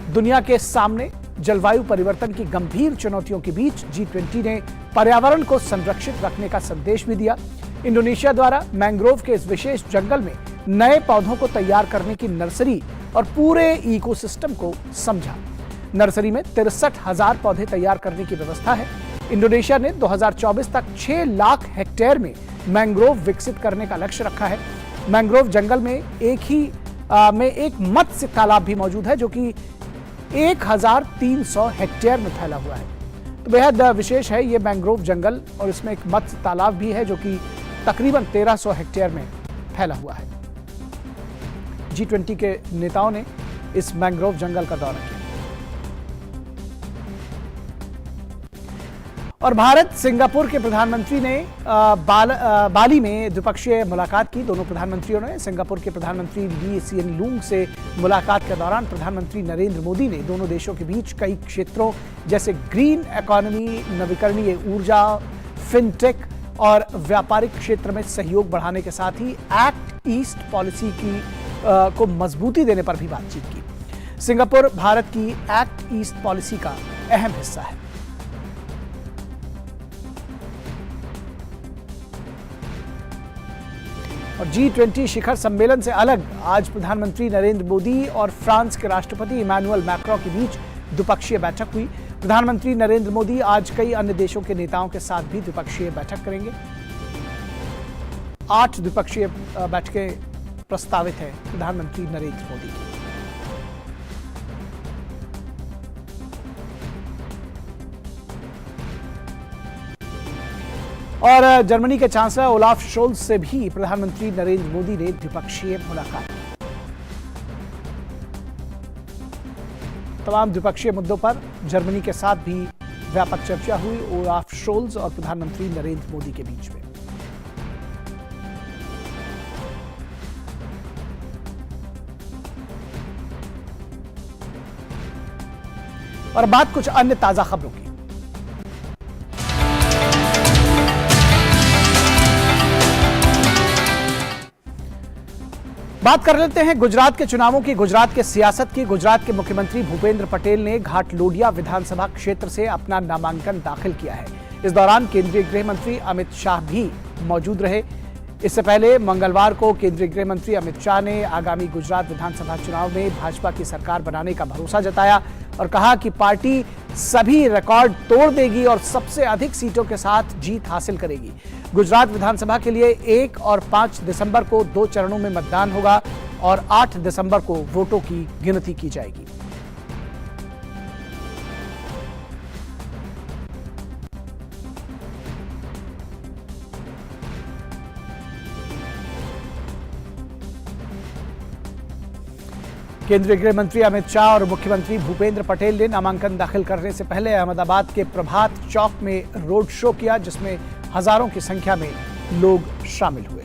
दुनिया के सामने जलवायु परिवर्तन की गंभीर चुनौतियों के बीच G20 ने पर्यावरण को संरक्षित रखने का संदेश भी दिया। इंडोनेशिया द्वारा मैंग्रोव के इस विशेष जंगल में नए पौधों को तैयार करने की नर्सरी और पूरे इकोसिस्टम को समझा। नर्सरी में 63,000 पौधे तैयार करने की व्यवस्था है। इंडोनेशिया ने 2024 तक 6 लाख हेक्टेयर में मैंग्रोव विकसित करने का लक्ष्य रखा है। मैंग्रोव जंगल में एक मत्स्य तालाब भी मौजूद है, जो कि 1300 हेक्टेयर में फैला हुआ है। तो बेहद विशेष है ये मैंग्रोव जंगल, और इसमें एक मत्स्य तालाब भी है जो कि तकरीबन 1300 हेक्टेयर में फैला हुआ है। G20 के नेताओं ने इस मैंग्रोव जंगल का दौरा किया और भारत सिंगापुर के प्रधानमंत्री ने बाली में द्विपक्षीय मुलाकात की। दोनों प्रधानमंत्रियों ने सिंगापुर के प्रधानमंत्री ली सिएन लूंग से मुलाकात के दौरान प्रधानमंत्री नरेंद्र मोदी ने दोनों देशों के बीच कई क्षेत्रों जैसे ग्रीन इकोनॉमी, नवीकरणीय ऊर्जा, फिनटेक और व्यापारिक क्षेत्र में सहयोग बढ़ाने के साथ ही एक्ट ईस्ट पॉलिसी को मजबूती देने पर भी बातचीत की। सिंगापुर भारत की एक्ट ईस्ट पॉलिसी का अहम हिस्सा है। और G20 शिखर सम्मेलन से अलग आज प्रधानमंत्री नरेंद्र मोदी और फ्रांस के राष्ट्रपति इमैनुअल मैक्रों के बीच द्विपक्षीय बैठक हुई। प्रधानमंत्री नरेंद्र मोदी आज कई अन्य देशों के नेताओं के साथ भी द्विपक्षीय बैठक करेंगे। 8 द्विपक्षीय बैठकें प्रस्तावित है प्रधानमंत्री नरेंद्र मोदी की। और जर्मनी के चांसलर ओलाफ शोल्ज से भी प्रधानमंत्री नरेंद्र मोदी ने द्विपक्षीय मुलाकात की। तमाम द्विपक्षीय मुद्दों पर जर्मनी के साथ भी व्यापक चर्चा हुई ओलाफ शोल्ज और प्रधानमंत्री नरेंद्र मोदी के बीच में। और बात कुछ अन्य ताजा खबरों की। बात कर लेते हैं गुजरात के चुनावों की, गुजरात के सियासत की। गुजरात के मुख्यमंत्री भूपेंद्र पटेल ने घाटलोडिया विधानसभा क्षेत्र से अपना नामांकन दाखिल किया है। इस दौरान केंद्रीय गृह मंत्री अमित शाह भी मौजूद रहे। इससे पहले मंगलवार को केंद्रीय गृह मंत्री अमित शाह ने आगामी गुजरात विधानसभा चुनाव में भाजपा की सरकार बनाने का भरोसा जताया और कहा कि पार्टी सभी रिकॉर्ड तोड़ देगी और सबसे अधिक सीटों के साथ जीत हासिल करेगी। गुजरात विधानसभा के लिए 1 और 5 दिसंबर को 2 चरणों में मतदान होगा और 8 दिसंबर को वोटों की गिनती की जाएगी। केंद्रीय गृह मंत्री अमित शाह और मुख्यमंत्री भूपेंद्र पटेल ने नामांकन दाखिल करने से पहले अहमदाबाद के प्रभात चौक में रोड शो किया, जिसमें हजारों की संख्या में लोग शामिल हुए।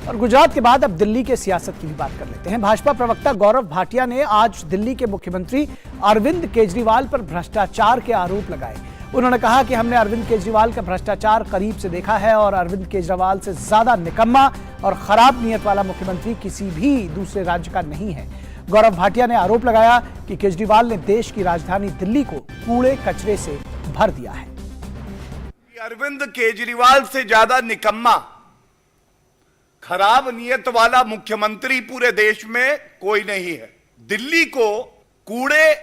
और गुजरात के बाद अब दिल्ली के सियासत की भी बात कर लेते हैं। भाजपा प्रवक्ता गौरव भाटिया ने आज दिल्ली के मुख्यमंत्री अरविंद केजरीवाल पर भ्रष्टाचार के आरोप लगाए। उन्होंने कहा कि हमने अरविंद केजरीवाल का भ्रष्टाचार करीब से देखा है और अरविंद केजरीवाल से ज्यादा निकम्मा और खराब नीयत वाला मुख्यमंत्री किसी भी दूसरे राज्य का नहीं है। गौरव भाटिया ने आरोप लगाया कि केजरीवाल ने देश की राजधानी दिल्ली को कूड़े कचरे से भर दिया है। अरविंद केजरीवाल से ज्यादा निकम्मा, खराब नीयत वाला मुख्यमंत्री पूरे देश में कोई नहीं है। दिल्ली को कूड़े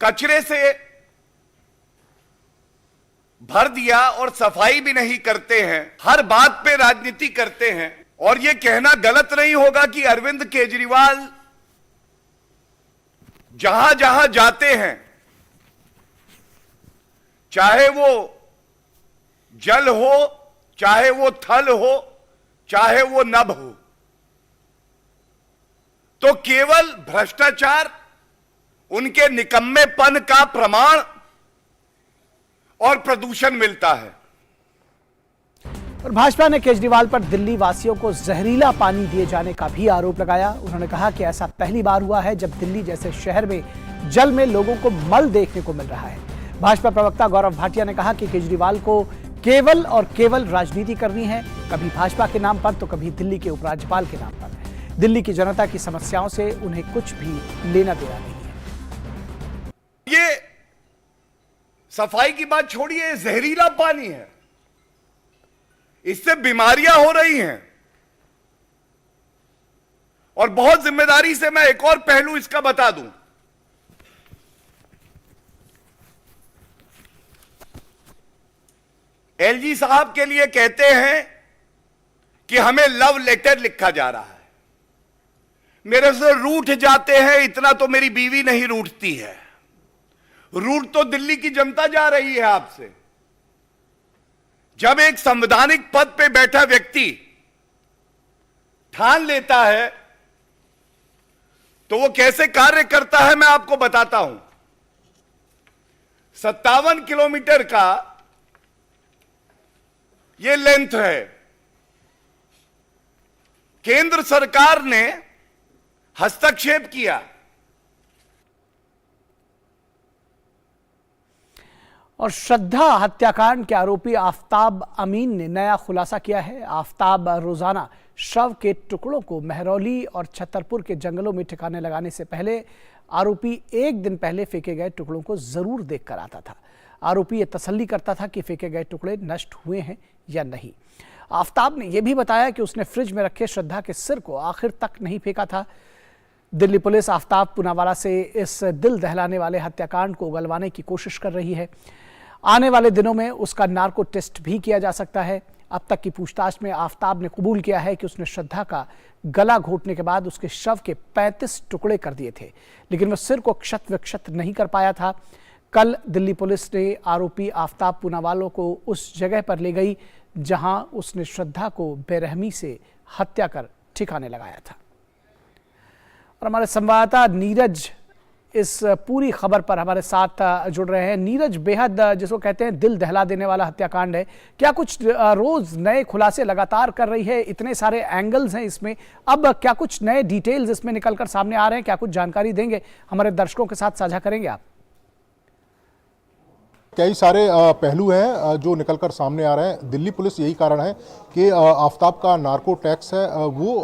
कचरे से भर दिया और सफाई भी नहीं करते हैं, हर बात पे राजनीति करते हैं। और यह कहना गलत नहीं होगा कि अरविंद केजरीवाल जहां जहां जाते हैं, चाहे वो जल हो, चाहे वो थल हो, चाहे वो नभ हो, तो केवल भ्रष्टाचार, उनके निकम्मेपन का प्रमाण और प्रदूषण मिलता है। और भाजपा ने केजरीवाल पर दिल्ली वासियों को जहरीला पानी दिए जाने का भी आरोप लगाया। उन्होंने कहा कि ऐसा पहली बार हुआ है जब दिल्ली जैसे शहर में जल में लोगों को मल देखने को मिल रहा है। भाजपा प्रवक्ता गौरव भाटिया ने कहा कि केजरीवाल को केवल और केवल राजनीति करनी है, कभी भाजपा के नाम पर तो कभी दिल्ली के उपराज्यपाल के नाम पर। दिल्ली की जनता की समस्याओं से उन्हें कुछ भी लेना देना नहीं है। ये सफाई की बात छोड़िए, जहरीला पानी है, इससे बीमारियां हो रही हैं। और बहुत जिम्मेदारी से मैं एक और पहलू इसका बता दूं। एलजी साहब के लिए कहते हैं कि हमें लव लेटर लिखा जा रहा है, मेरे से रूठ जाते हैं, इतना तो मेरी बीवी नहीं रूठती है। रूट तो दिल्ली की जनता जा रही है आपसे। जब एक संवैधानिक पद पे बैठा व्यक्ति ठान लेता है तो वो कैसे कार्य करता है मैं आपको बताता हूं। 57 किलोमीटर का ये लेंथ है। केंद्र सरकार ने हस्तक्षेप किया और श्रद्धा हत्याकांड के आरोपी आफताब अमीन ने नया खुलासा किया है। आफताब रोजाना शव के टुकड़ों को महरौली और छतरपुर के जंगलों में ठिकाने लगाने से पहले आरोपी एक दिन पहले फेंके गए टुकड़ों को जरूर देखकर आता था। आरोपी ये तसल्ली करता था कि फेंके गए टुकड़े नष्ट हुए हैं या नहीं। आफताब ने यह भी बताया कि उसने फ्रिज में रखे श्रद्धा के सिर को आखिर तक नहीं फेंका था। दिल्ली पुलिस आफताब पूनावाला से इस दिल दहलाने वाले हत्याकांड को उगलवाने की कोशिश कर रही है। आने वाले दिनों में उसका नार्को टेस्ट भी किया जा सकता है। अब तक की पूछताछ में आफताब ने कबूल किया है कि उसने श्रद्धा का गला घोटने के बाद उसके शव के 35 टुकड़े कर दिए थे, लेकिन वह सिर को क्षत विक्षत नहीं कर पाया था। कल दिल्ली पुलिस ने आरोपी आफताब पूनावाला को उस जगह पर ले गई जहां उसने श्रद्धा को बेरहमी से हत्या कर ठिकाने लगाया था। और हमारे संवाददाता नीरज इस पूरी खबर पर हमारे साथ जुड़ रहे हैं। नीरज, बेहद जिसको कहते हैं दिल दहला देने वाला हत्याकांड है। क्या कुछ रोज नए खुलासे लगातार कर रही है? इतने सारे एंगल्स हैं इसमें, अब क्या कुछ नए डिटेल्स इसमें निकलकर सामने आ रहे हैं? क्या कुछ जानकारी देंगे, हमारे दर्शकों के साथ साझा करेंगे आप? कई सारे पहलू हैं जो निकलकर सामने आ रहे हैं। दिल्ली पुलिस यही कारण है कि आफताब का नार्को टेस्ट है वो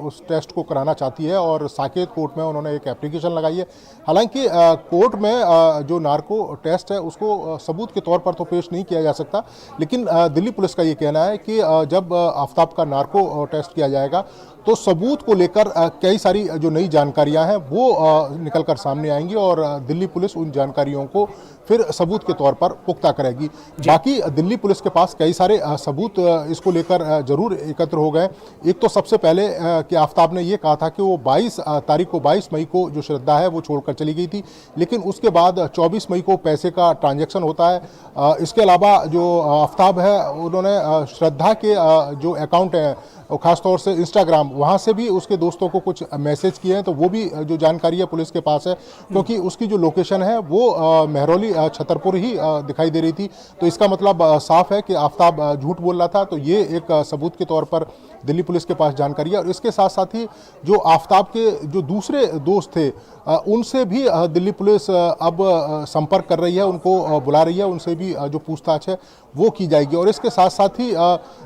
उस टेस्ट को कराना चाहती है और साकेत कोर्ट में उन्होंने एक एप्लीकेशन लगाई है। हालांकि कोर्ट में जो नार्को टेस्ट है उसको सबूत के तौर पर तो पेश नहीं किया जा सकता, लेकिन दिल्ली पुलिस का ये कहना है कि जब आफताब का नार्को टेस्ट किया जाएगा तो सबूत को लेकर कई सारी जो नई जानकारियां हैं वो निकलकर सामने आएंगी और दिल्ली पुलिस उन जानकारियों को फिर सबूत के तौर पर पुख्ता करेगी। बाकी दिल्ली पुलिस के पास कई सारे सबूत इसको लेकर जरूर एकत्र हो गए। एक तो सबसे पहले कि आफताब ने ये कहा था कि वो 22 मई को जो श्रद्धा है वो छोड़कर चली गई थी, लेकिन उसके बाद 24 मई को पैसे का ट्रांजैक्शन होता है। इसके अलावा जो आफताब है उन्होंने श्रद्धा के जो अकाउंट है और ख़ासतौर से इंस्टाग्राम, वहाँ से भी उसके दोस्तों को कुछ मैसेज किए हैं, तो वो भी जो जानकारी है पुलिस के पास है, क्योंकि उसकी जो लोकेशन है वो महरौली छतरपुर ही दिखाई दे रही थी। तो इसका मतलब साफ है कि आफताब झूठ बोल रहा था। तो ये एक सबूत के तौर पर दिल्ली पुलिस के पास जानकारी है। और इसके साथ साथ ही जो आफताब के जो दूसरे दोस्त थे उनसे भी दिल्ली पुलिस अब संपर्क कर रही है, उनको बुला रही है, उनसे भी जो पूछताछ है वो की जाएगी। और इसके साथ साथ ही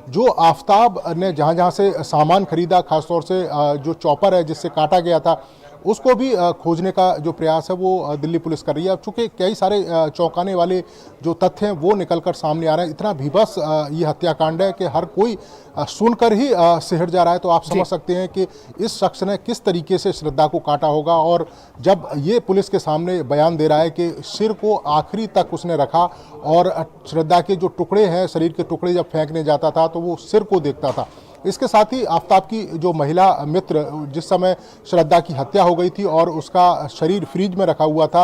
जो आफताब ने जहाँ जहाँ से सामान खरीदा, खासतौर से जो चॉपर है जिससे काटा गया था, उसको भी खोजने का जो प्रयास है वो दिल्ली पुलिस कर रही है। अब चूँकि कई सारे चौंकाने वाले जो तथ्य हैं वो निकलकर सामने आ रहे हैं, इतना भीभत्स ये हत्याकांड है कि हर कोई सुनकर ही सिहर जा रहा है। तो आप समझ सकते हैं कि इस शख्स ने किस तरीके से श्रद्धा को काटा होगा। और जब ये पुलिस के सामने बयान दे रहा है कि सिर को आखिरी तक उसने रखा और श्रद्धा के जो टुकड़े हैं, शरीर के टुकड़े जब फेंकने जाता था तो वो सिर को देखता था। इसके साथ ही आफताब की जो महिला मित्र, जिस समय श्रद्धा की हत्या हो गई थी और उसका शरीर फ्रिज में रखा हुआ था,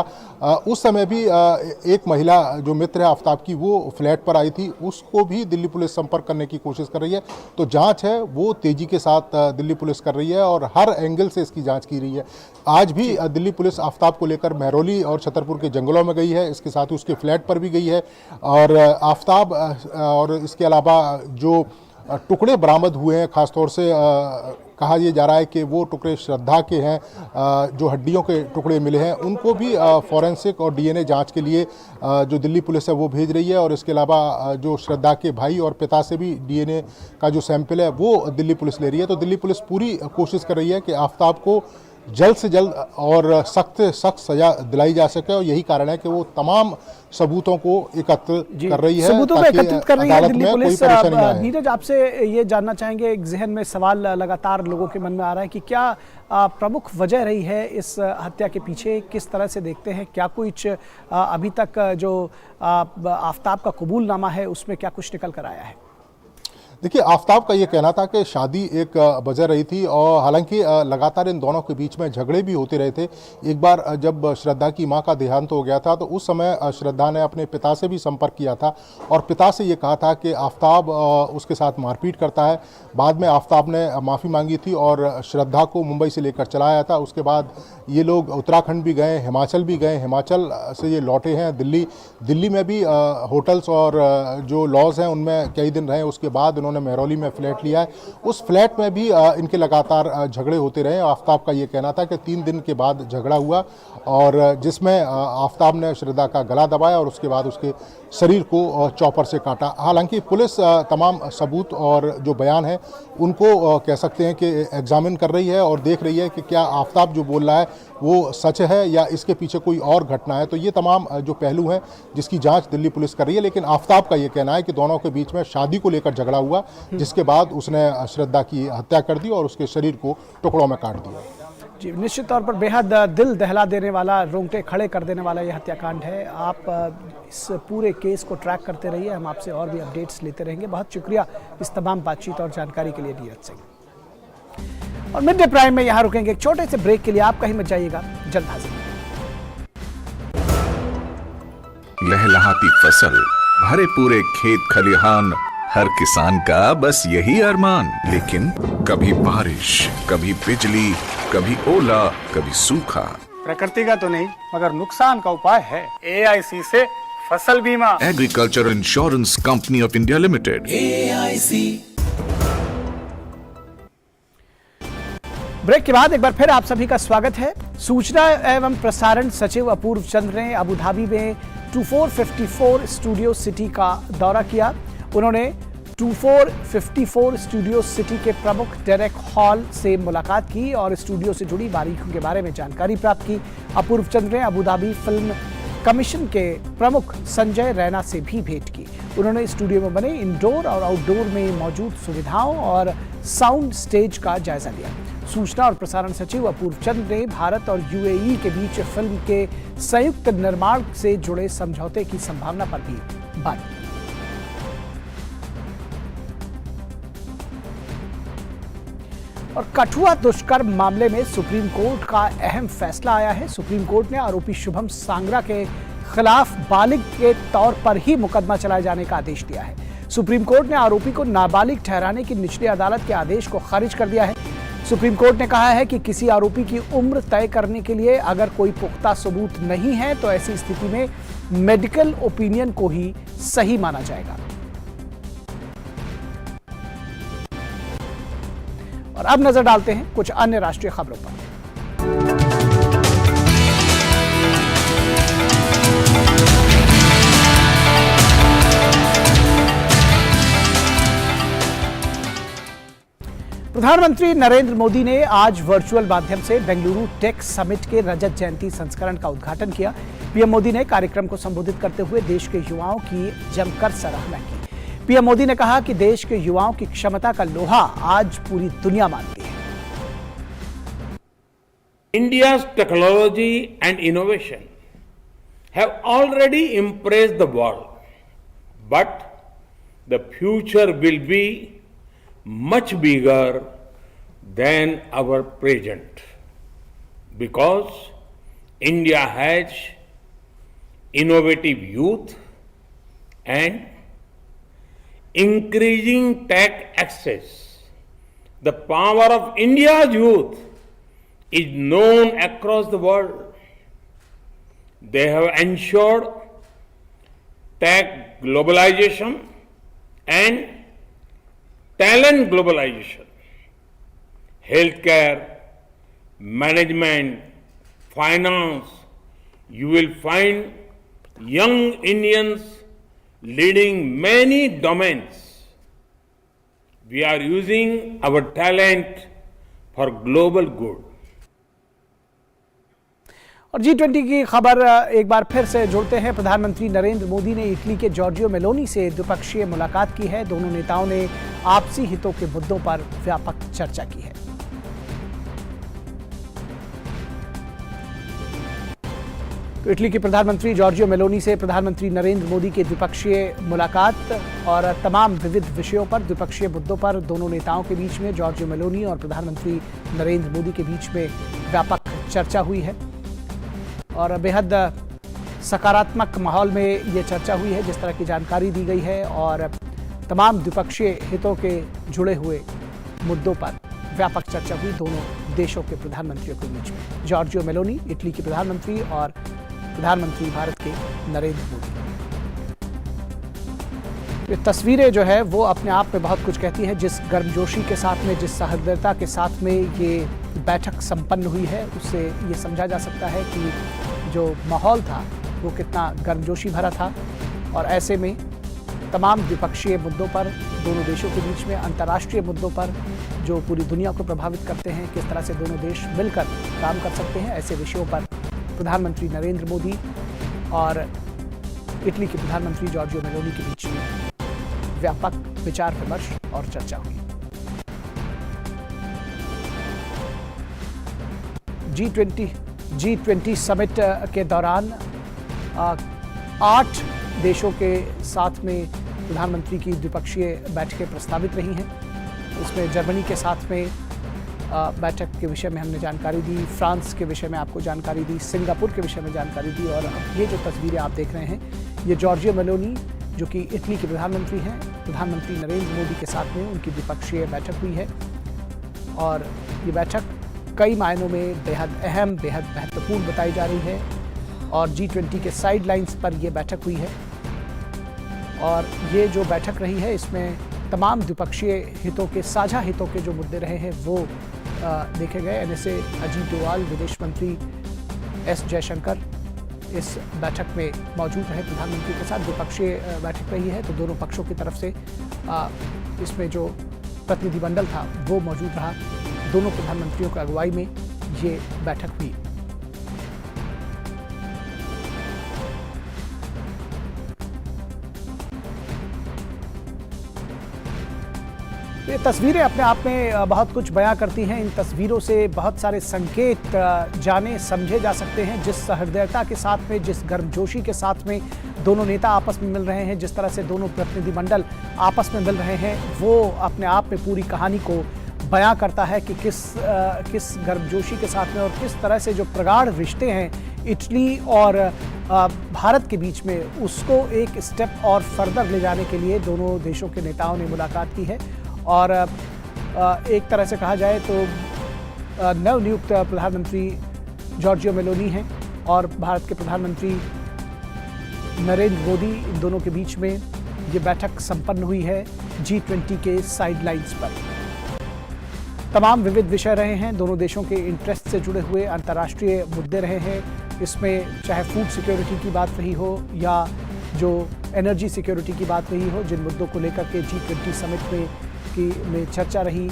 उस समय भी एक महिला जो मित्र है आफताब की वो फ्लैट पर आई थी, उसको भी दिल्ली पुलिस संपर्क करने की कोशिश कर रही है। तो जांच है वो तेजी के साथ दिल्ली पुलिस कर रही है और हर एंगल से इसकी जांच की रही है। आज भी दिल्ली पुलिस आफताब को लेकर महरौली और छतरपुर के जंगलों में गई है, इसके साथ ही उसके फ्लैट पर भी गई है। और आफताब और इसके अलावा जो टुकड़े बरामद हुए हैं, खासतौर से कहा यह जा रहा है कि वो टुकड़े श्रद्धा के हैं, जो हड्डियों के टुकड़े मिले हैं उनको भी फॉरेंसिक और डीएनए जांच के लिए जो दिल्ली पुलिस है वो भेज रही है। और इसके अलावा जो श्रद्धा के भाई और पिता से भी डीएनए का जो सैंपल है वो दिल्ली पुलिस ले रही है। तो दिल्ली पुलिस पूरी कोशिश कर रही है कि आफताब को जल्द से जल्द और सख्त से सख्त सजा दिलाई जा सके, और यही कारण है कि वो तमाम सबूतों को एकत्र कर रही है, सबूतों को एकत्रित कर रही है दिल्ली पुलिस। नीरज, आपसे ये जानना चाहेंगे, एक जहन में सवाल लगातार लोगों के मन में आ रहा है कि क्या प्रमुख वजह रही है इस हत्या के पीछे, किस तरह से देखते हैं? क्या कुछ अभी तक जो आफताब का कबूलनामा है उसमें क्या कुछ निकल कर आया है? देखिए, आफ्ताब का ये कहना था कि शादी एक वजह रही थी और हालांकि लगातार इन दोनों के बीच में झगड़े भी होते रहे थे। एक बार जब श्रद्धा की मां का देहांत हो गया था तो उस समय श्रद्धा ने अपने पिता से भी संपर्क किया था और पिता से ये कहा था कि आफ्ताब उसके साथ मारपीट करता है। बाद में आफ्ताब ने माफ़ी मांगी थी और श्रद्धा को मुंबई से लेकर चला आया था। उसके बाद ये लोग उत्तराखंड भी गए, हिमाचल भी गए, हिमाचल से ये लौटे हैं दिल्ली में भी होटल्स और जो लॉज हैं उनमें कई दिन रहे। उसके बाद उन्होंने मेहरौली में फ्लैट लिया है। उस फ्लैट में भी इनके लगातार झगड़े होते रहे। आफ्ताब का ये कहना था कि 3 दिन के बाद झगड़ा हुआ और जिसमें आफ्ताब ने श्रद्धा का गला दबाया और उसके बाद उसके शरीर को चॉपर से काटा। हालांकि पुलिस तमाम सबूत और जो बयान है उनको कह सकते हैं कि एग्जामिन कर रही है और देख रही है कि क्या आफ्ताब जो बोल रहा है वो सच है या इसके पीछे कोई और घटना है। तो ये तमाम जो पहलू हैं जिसकी जांच दिल्ली पुलिस कर रही है। लेकिन आफ्ताब का ये कहना है कि दोनों के बीच में शादी को लेकर झगड़ा हुआ, जिसके बाद उसने श्रद्धा की हत्या कर दी और उसके शरीर को टुकड़ों में काट दिया। जी, निश्चित तौर पर बेहद दिल दहला देने वाला, रोंगटे खड़े कर देने वाला यह हत्याकांड है। आप इस पूरे केस को ट्रैक करते रहिए, हम आपसे और भी अपडेट्स लेते रहेंगे। बहुत शुक्रिया इस तमाम बातचीत और जानकारी के लिए नीरज सिंह। और मिड डे प्राइम में यहाँ रुकेंगे एक छोटे से ब्रेक के लिए, आप कहीं मत जाइएगा, जल्द हाजिर। लहलहाती फसल, भरे पूरे खेत खलिहान, हर किसान का बस यही अरमान। लेकिन कभी बारिश, कभी बिजली, कभी ओला, कभी सूखा। प्रकृति का तो नहीं मगर नुकसान का उपाय है। AIC से फसल बीमा। Agriculture insurance company of India limited. AIC। Break के बाद एक बार फिर आप सभी का स्वागत है। सूचना एवं प्रसारण सचिव अपूर्व चंद्र ने अबू धाबी में 2454 स्टूडियो सिटी का दौरा किया। उन्होंने 2454 स्टूडियो सिटी के प्रमुख डेरेक हॉल से मुलाकात की और स्टूडियो से जुड़ी बारीकियों के बारे में जानकारी प्राप्त की। अपूर्व चंद्र ने अबू धाबी फिल्म कमीशन के प्रमुख संजय रैना से भी भेंट की। उन्होंने स्टूडियो में बने इंडोर और आउटडोर में मौजूद सुविधाओं और साउंड स्टेज का जायजा लिया। सूचना और प्रसारण सचिव अपूर्व चंद्र ने भारत और UAE के बीच फिल्म के संयुक्त निर्माण से जुड़े समझौते की संभावना पर भी बात की। और कठुआ दुष्कर्म मामले में सुप्रीम कोर्ट का अहम फैसला आया है। सुप्रीम कोर्ट ने आरोपी शुभम सांगरा के खिलाफ बालिग के तौर पर ही मुकदमा चलाए जाने का आदेश दिया है। सुप्रीम कोर्ट ने आरोपी को नाबालिग ठहराने की निचली अदालत के आदेश को खारिज कर दिया है। सुप्रीम कोर्ट ने कहा है कि किसी आरोपी की उम्र तय करने के लिए अगर कोई पुख्ता सबूत नहीं है तो ऐसी स्थिति में मेडिकल ओपिनियन को ही सही माना जाएगा। और अब नजर डालते हैं कुछ अन्य राष्ट्रीय खबरों पर। प्रधानमंत्री नरेंद्र मोदी ने आज वर्चुअल माध्यम से बेंगलुरु टेक समिट के रजत जयंती संस्करण का उद्घाटन किया। पीएम मोदी ने कार्यक्रम को संबोधित करते हुए देश के युवाओं की जमकर सराहना की। पीएम मोदी ने कहा कि देश के युवाओं की क्षमता का लोहा आज पूरी दुनिया मानती है। India's technology and innovation have already impressed the world, but the future will be much bigger than our present, because India has innovative youth and increasing tech access. The power of India's youth is known across the world. They have ensured tech globalization and talent globalization, healthcare, management, finance. You will find young Indians leading many domains. We are using our talent for global good. और G20 की खबर एक बार फिर से जोड़ते हैं। प्रधानमंत्री नरेंद्र मोदी ने इटली के जॉर्जियो मेलोनी से द्विपक्षीय मुलाकात की है। दोनों नेताओं ने आपसी हितों के मुद्दों पर व्यापक चर्चा की है। तो इटली के प्रधानमंत्री जॉर्जियो मेलोनी से प्रधानमंत्री नरेंद्र मोदी की द्विपक्षीय मुलाकात और तमाम विविध विषयों पर, द्विपक्षीय मुद्दों पर दोनों नेताओं के बीच में, जॉर्जियो मेलोनी और प्रधानमंत्री नरेंद्र मोदी के बीच में व्यापक चर्चा हुई है और बेहद सकारात्मक माहौल में ये चर्चा हुई है, जिस तरह की जानकारी दी गई है और तमाम द्विपक्षीय हितों के जुड़े हुए मुद्दों पर व्यापक चर्चा हुई दोनों देशों के प्रधानमंत्रियों के बीच में। जॉर्जियो मेलोनी इटली के प्रधानमंत्री और प्रधानमंत्री भारत के नरेंद्र मोदी। ये तस्वीरें जो है वो अपने आप में बहुत कुछ कहती हैं। जिस गर्मजोशी के साथ में, जिस सहृदयता के साथ में ये बैठक संपन्न हुई है, उससे ये समझा जा सकता है कि जो माहौल था वो कितना गर्मजोशी भरा था और ऐसे में तमाम द्विपक्षीय मुद्दों पर, दोनों देशों के बीच में अंतर्राष्ट्रीय मुद्दों पर जो पूरी दुनिया को प्रभावित करते हैं, किस तरह से दोनों देश मिलकर काम कर सकते हैं, ऐसे विषयों पर प्रधानमंत्री नरेंद्र मोदी और इटली के प्रधानमंत्री जॉर्जियो मेलोनी के बीच में व्यापक विचार विमर्श और चर्चा हुई। G20 समिट के दौरान 8 देशों के साथ में प्रधानमंत्री की द्विपक्षीय बैठकें प्रस्तावित रही हैं। इसमें जर्मनी के साथ में बैठक के विषय में हमने जानकारी दी, फ्रांस के विषय में आपको जानकारी दी, सिंगापुर के विषय में जानकारी दी और अब ये जो तस्वीरें आप देख रहे हैं, ये जॉर्जियो मेलोनी जो कि इटली के प्रधानमंत्री हैं, प्रधानमंत्री नरेंद्र मोदी के साथ में उनकी द्विपक्षीय बैठक हुई है और ये बैठक कई मायनों में बेहद अहम, बेहद महत्वपूर्ण बताई जा रही है और G20 के साइडलाइंस पर यह बैठक हुई है और ये जो बैठक रही है इसमें तमाम द्विपक्षीय हितों के, साझा हितों के जो मुद्दे रहे हैं वो देखे गए। NSA अजीत डोवाल, विदेश मंत्री S जयशंकर इस बैठक में मौजूद रहे प्रधानमंत्री के साथ। द्विपक्षीय बैठक रही है तो दोनों पक्षों की तरफ से इसमें जो प्रतिनिधिमंडल था वो मौजूद रहा। दोनों प्रधानमंत्रियों की अगुवाई में ये बैठक हुई। ये तस्वीरें अपने आप में बहुत कुछ बयां करती हैं। इन तस्वीरों से बहुत सारे संकेत जाने समझे जा सकते हैं। जिस सहृदयता के साथ में, जिस गर्मजोशी के साथ में दोनों नेता आपस में मिल रहे हैं, जिस तरह से दोनों प्रतिनिधिमंडल आपस में मिल रहे हैं, वो अपने आप में पूरी कहानी को बयां करता है कि किस गर्मजोशी के साथ में और किस तरह से जो प्रगाढ़ रिश्ते हैं इटली और भारत के बीच में, उसको एक स्टेप और फर्दर ले जाने के लिए दोनों देशों के नेताओं ने मुलाकात की है। और एक तरह से कहा जाए तो नवनियुक्त प्रधानमंत्री जॉर्जियो मेलोनी हैं और भारत के प्रधानमंत्री नरेंद्र मोदी, इन दोनों के बीच में ये बैठक संपन्न हुई है G20 के साइडलाइंस पर। तमाम विविध विषय रहे हैं, दोनों देशों के इंटरेस्ट से जुड़े हुए अंतर्राष्ट्रीय मुद्दे रहे हैं। इसमें चाहे फूड सिक्योरिटी की बात रही हो या जो एनर्जी सिक्योरिटी की बात रही हो, जिन मुद्दों को लेकर के G20 समिट में चर्चा रही,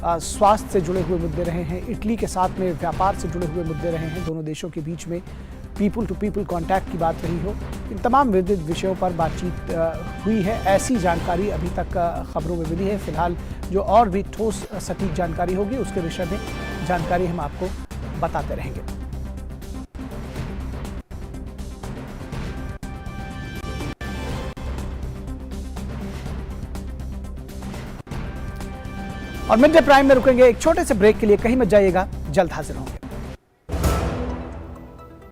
स्वास्थ्य से जुड़े हुए मुद्दे रहे हैं, इटली के साथ में व्यापार से जुड़े हुए मुद्दे रहे हैं, दोनों देशों के बीच में पीपल टू पीपल कांटेक्ट की बात रही हो, इन तमाम विविध विषयों पर बातचीत हुई है। ऐसी जानकारी अभी तक खबरों में मिली है। फिलहाल जो और भी ठोस सटीक जानकारी होगी उसके विषय में जानकारी हम आपको बताते रहेंगे। और मिड डे प्राइम में रुकेंगे एक छोटे से ब्रेक के लिए, कहीं मत जाइएगा, जल्द हाजिर होंगे।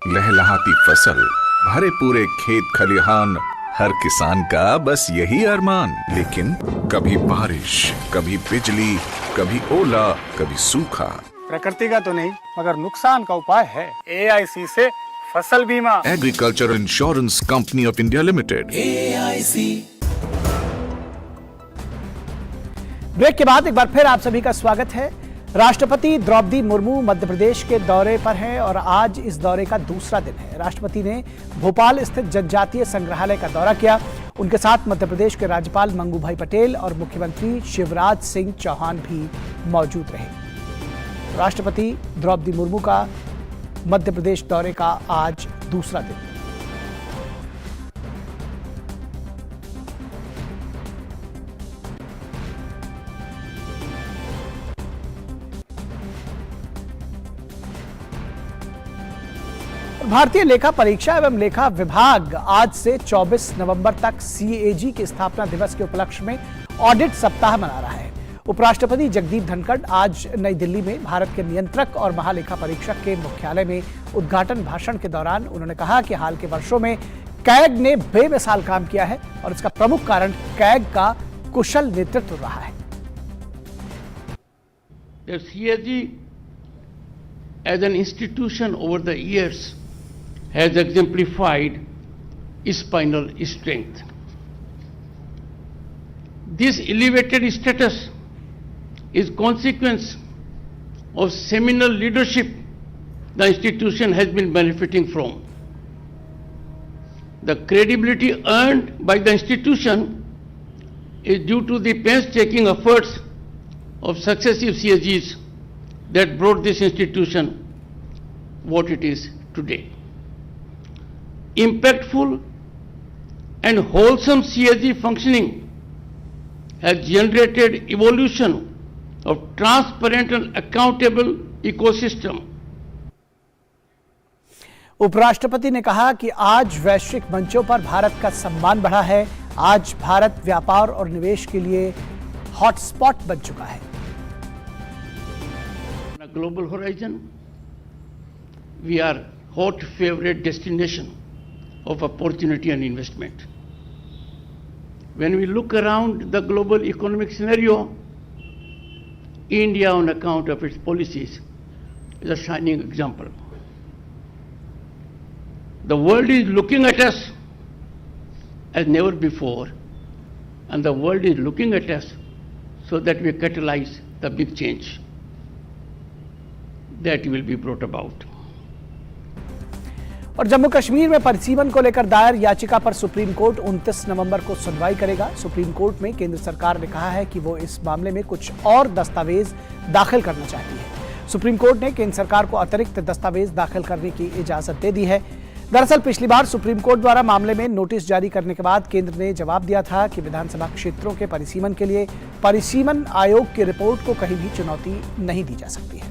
लहलहाती फसल, भरे पूरे खेत खलिहान, हर किसान का बस यही अरमान। लेकिन कभी बारिश, कभी बिजली, कभी ओला, कभी सूखा। प्रकृति का तो नहीं मगर नुकसान का उपाय है। AIC से फसल बीमा। Agriculture insurance company of India limited. AIC। Break के बाद एक बार फिर आप सभी का स्वागत है। राष्ट्रपति द्रौपदी मुर्मू मध्य प्रदेश के दौरे पर हैं और आज इस दौरे का दूसरा दिन है। राष्ट्रपति ने भोपाल स्थित जनजातीय संग्रहालय का दौरा किया। उनके साथ मध्य प्रदेश के राज्यपाल मंगू भाई पटेल और मुख्यमंत्री शिवराज सिंह चौहान भी मौजूद रहे। राष्ट्रपति द्रौपदी मुर्मू का मध्य प्रदेश दौरे का आज दूसरा दिन। भारतीय लेखा परीक्षा एवं लेखा विभाग आज से 24 नवंबर तक CAG के स्थापना दिवस के उपलक्ष्य में ऑडिट सप्ताह मना रहा है। उपराष्ट्रपति जगदीप धनखड़ आज नई दिल्ली में भारत के नियंत्रक और महालेखा परीक्षक के मुख्यालय में उद्घाटन भाषण के दौरान उन्होंने कहा कि हाल के वर्षों में कैग ने बेमिसाल काम किया है और इसका प्रमुख कारण कैग का कुशल नेतृत्व रहा है। CAG as an institution over the years has exemplified spinal strength. This elevated status is consequence of seminal leadership the institution has been benefiting from. The credibility earned by the institution is due to the painstaking efforts of successive CAGs that brought this institution what it is today. Impactful and wholesome CAG functioning has generated evolution of transparent and accountable ecosystem. उपराष्ट्रपति ने कहा कि आज वैश्विक मंचों पर भारत का सम्मान बढ़ा है। आज भारत व्यापार और निवेश के लिए हॉटस्पॉट बन चुका है। On a global horizon, we are hot favorite destination of opportunity and investment. When we look around the global economic scenario, India, on account of its policies, is a shining example. The world is looking at us as never before, and the world is looking at us so that we catalyze the big change that will be brought about. और जम्मू कश्मीर में परिसीमन को लेकर दायर याचिका पर supreme court 29 नवंबर को सुनवाई करेगा। सुप्रीम कोर्ट में केंद्र सरकार ने कहा है कि वो इस मामले में कुछ और दस्तावेज दाखिल करना चाहती है। सुप्रीम कोर्ट ने केंद्र सरकार को अतिरिक्त दस्तावेज दाखिल करने की इजाजत दे दी है। दरअसल पिछली बार सुप्रीम कोर्ट द्वारा मामले में नोटिस जारी करने के बाद केंद्र ने जवाब दिया था कि विधानसभा क्षेत्रों के परिसीमन के लिए परिसीमन आयोग की रिपोर्ट को कहीं भी चुनौती नहीं दी जा सकती है।